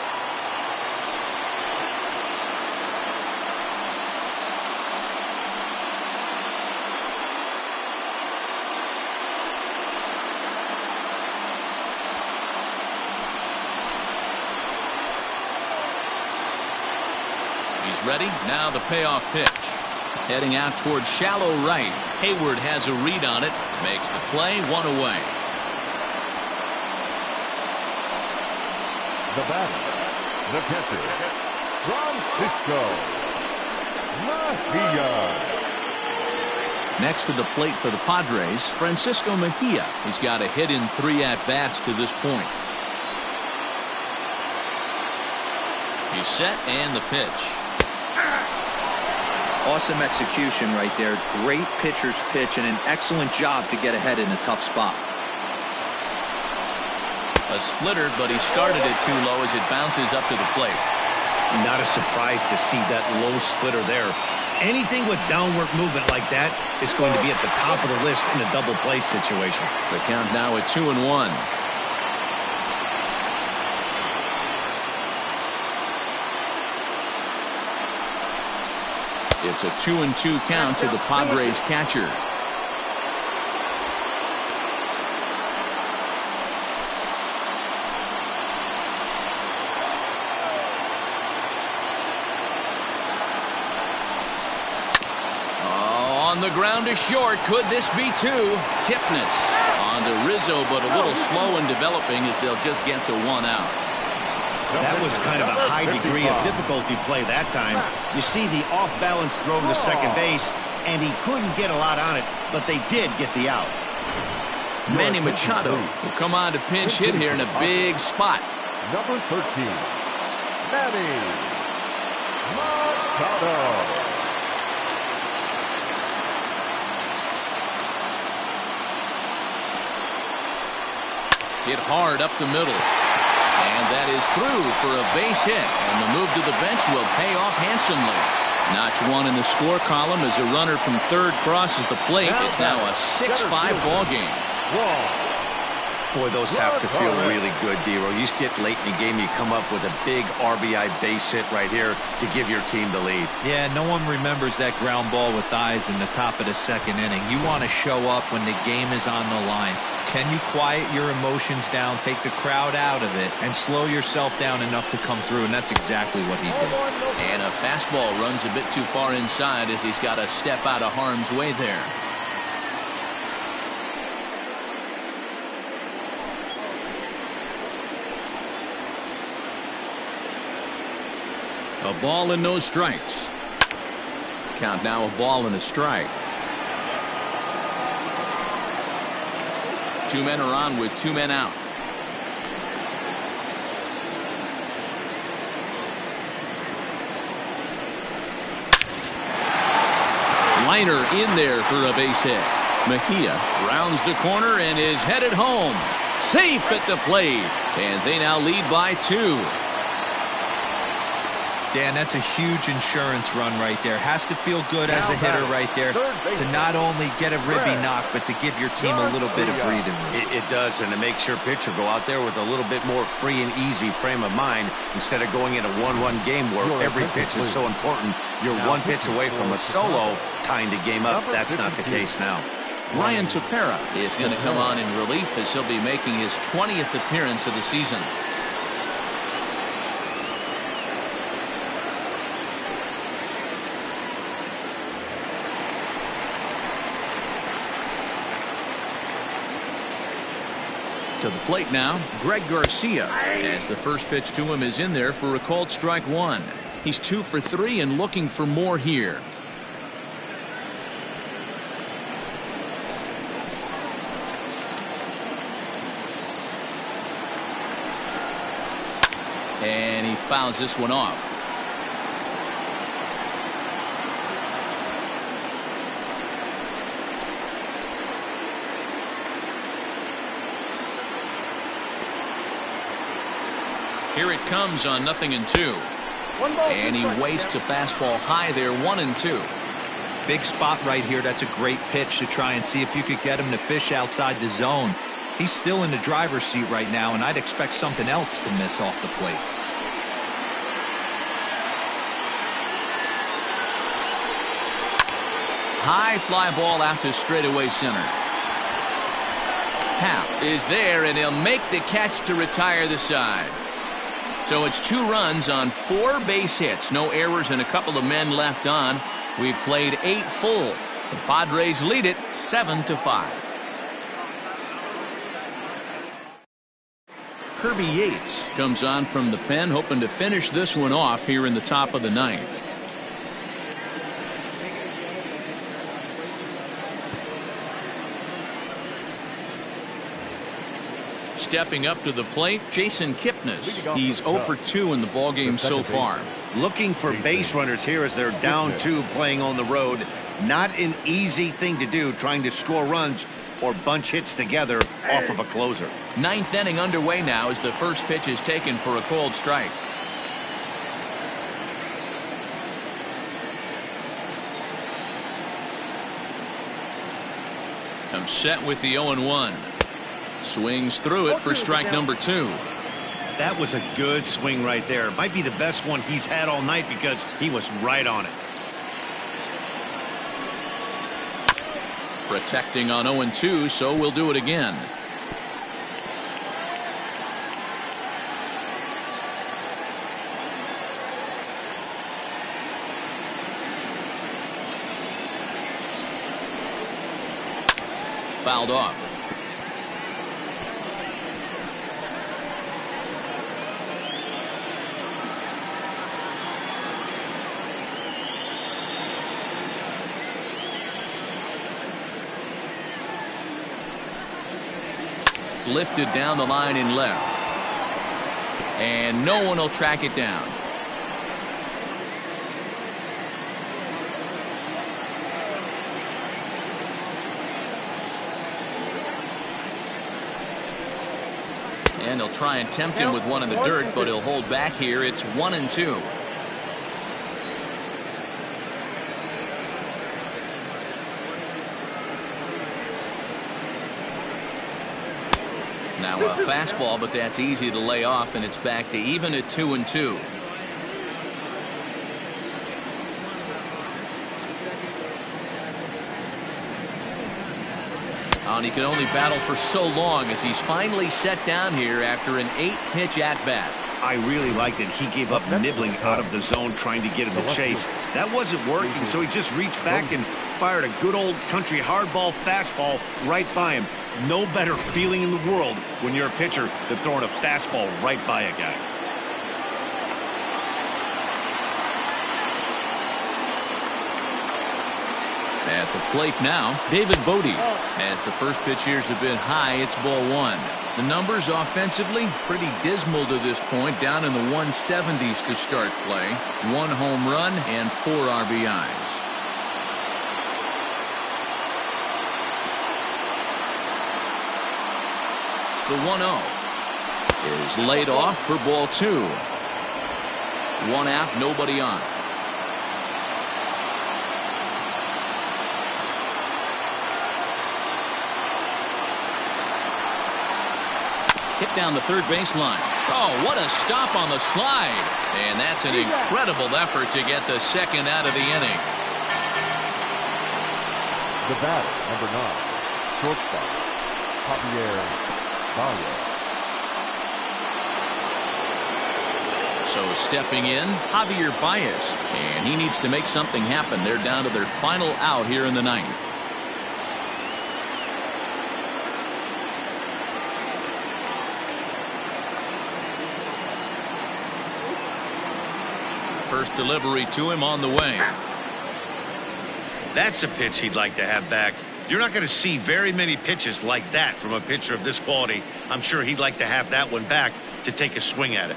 He's ready. Now the payoff pitch. Heading out towards shallow right. Hayward has a read on it. Makes the play, 1 away. The batter, the catcher, Francisco Mejia. Next to the plate for the Padres, Francisco Mejia. He's got a hit in 3 at-bats to this point. He's set and the pitch. Awesome execution right there. Great pitcher's pitch and an excellent job to get ahead in a tough spot. A splitter, but he started it too low as it bounces up to the plate. Not a surprise to see that low splitter there. Anything with downward movement like that is going to be at the top of the list in a double play situation. The count now at 2-1. It's a 2-2 count to the Padres catcher. On the ground to short. Could this be 2? Kipnis on to Rizzo, but a little slow in developing as they'll just get the 1 out. That was kind of a high degree of difficulty play that time. You see the off-balance throw to second base, and he couldn't get a lot on it, but they did get the out. Manny Machado will come on to pinch hit here in a big spot. Number 13, Manny Machado. Hit hard up the middle. And that is through for a base hit. And the move to the bench will pay off handsomely. Notch 1 in the score column as a runner from third crosses the plate. It's now a 6-5 ball game. Boy, those have to feel really good, D-Roll. You get late in the game, you come up with a big RBI base hit right here to give your team the lead. Yeah, no one remembers that ground ball with eyes in the top of the second inning. You want to show up when the game is on the line. Can you quiet your emotions down, take the crowd out of it, and slow yourself down enough to come through? And that's exactly what he did. And a fastball runs a bit too far inside as he's got to step out of harm's way there. A ball and no strikes. Count now a ball and a strike. 2 men are on with 2 men out. Liner in there for a base hit. Mejia rounds the corner and is headed home. Safe at the plate. And they now lead by 2. Dan, that's a huge insurance run right there. Has to feel good as a hitter right there to not only get a ribby knock, but to give your team a little bit of breathing room. It does, and it makes your pitcher go out there with a little bit more free and easy frame of mind instead of going in a 1-1 game where every pitch is so important. You're 1 pitch away from a solo tying the game up. That's not the case now. Ryan Tepera is going to come on in relief as he'll be making his 20th appearance of the season. To the plate now, Greg Garcia, as the first pitch to him is in there for a called strike 1. He's 2 for 3 and looking for more here. And he fouls this one off. Here it comes on 0-2. And he wastes a fastball high there, 1-2. Big spot right here. That's a great pitch to try and see if you could get him to fish outside the zone. He's still in the driver's seat right now, and I'd expect something else to miss off the plate. High fly ball out to straightaway center. Happ is there, and he'll make the catch to retire the side. So it's 2 runs on 4 base hits. No errors and a couple of men left on. We've played 8 full. The Padres lead it 7-5. Kirby Yates comes on from the pen, hoping to finish this one off here in the top of the ninth. Stepping up to the plate, Jason Kipnis. He's 0 for 2 in the ballgame so far. Looking for base runners here as they're down 2 playing on the road. Not an easy thing to do, trying to score runs or bunch hits together off of a closer. Ninth inning underway now as the first pitch is taken for a called strike. Comes set with the 0-1. Swings through it for strike number 2. That was a good swing right there. Might be the best one he's had all night because he was right on it. Protecting on 0-2, so we'll do it again. Fouled off. Lifted down the line in left. And no one will track it down. And he'll try and tempt him with one in the dirt, but he'll hold back here. It's 1-2. Now a fastball, but that's easy to lay off, and it's back to even at 2-2. And he can only battle for so long as he's finally set down here after an 8-pitch at-bat. I really liked it. He gave up nibbling out of the zone trying to get him to chase. That wasn't working, so he just reached back and fired a good old country hardball fastball right by him. No better feeling in the world when you're a pitcher than throwing a fastball right by a guy. At the plate now, David Bodie. As the first pitch here's a bit high, it's ball 1. The numbers offensively pretty dismal to this point, down in the 170s to start play. 1 home run and 4 RBIs. The 1-0 is laid off for ball 2. 1 out, nobody on. Hit down the third baseline. Oh, what a stop on the slide. And that's an incredible effort to get the second out of the inning. The batter, number 9, shortstop, Javier Baez. So stepping in, Javier Baez. And he needs to make something happen. They're down to their final out here in the 9th. First delivery to him on the way. That's a pitch he'd like to have back. You're not going to see very many pitches like that from a pitcher of this quality. I'm sure he'd like to have that one back to take a swing at it.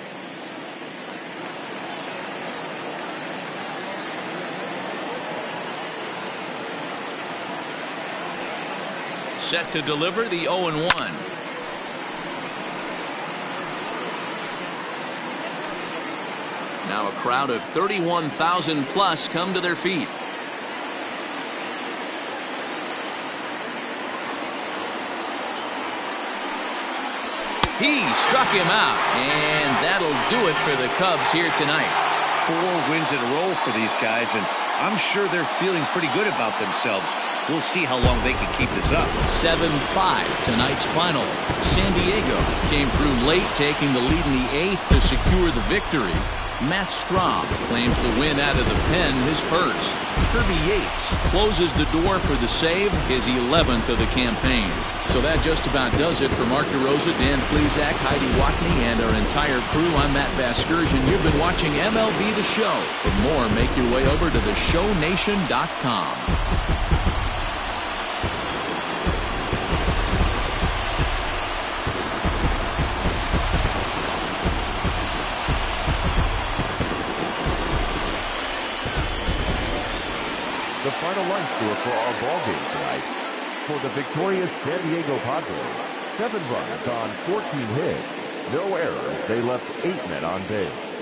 Set to deliver the 0-1. Now a crowd of 31,000 plus come to their feet. He struck him out, and that'll do it for the Cubs here tonight. 4 wins in a row for these guys, and I'm sure they're feeling pretty good about themselves. We'll see how long they can keep this up. 7-5 tonight's final. San Diego came through late, taking the lead in the 8th to secure the victory. Matt Strahm claims the win out of the pen, his first. Kirby Yates closes the door for the save, his 11th of the campaign. So that just about does it for Mark DeRosa, Dan Plesac, Heidi Watney, and our entire crew. I'm Matt Vasgersian. You've been watching MLB The Show. For more, make your way over to theshownation.com. The final line score for our ball game tonight. For the victorious San Diego Padres, 7 runs on 14 hits. No errors. They left 8 men on base.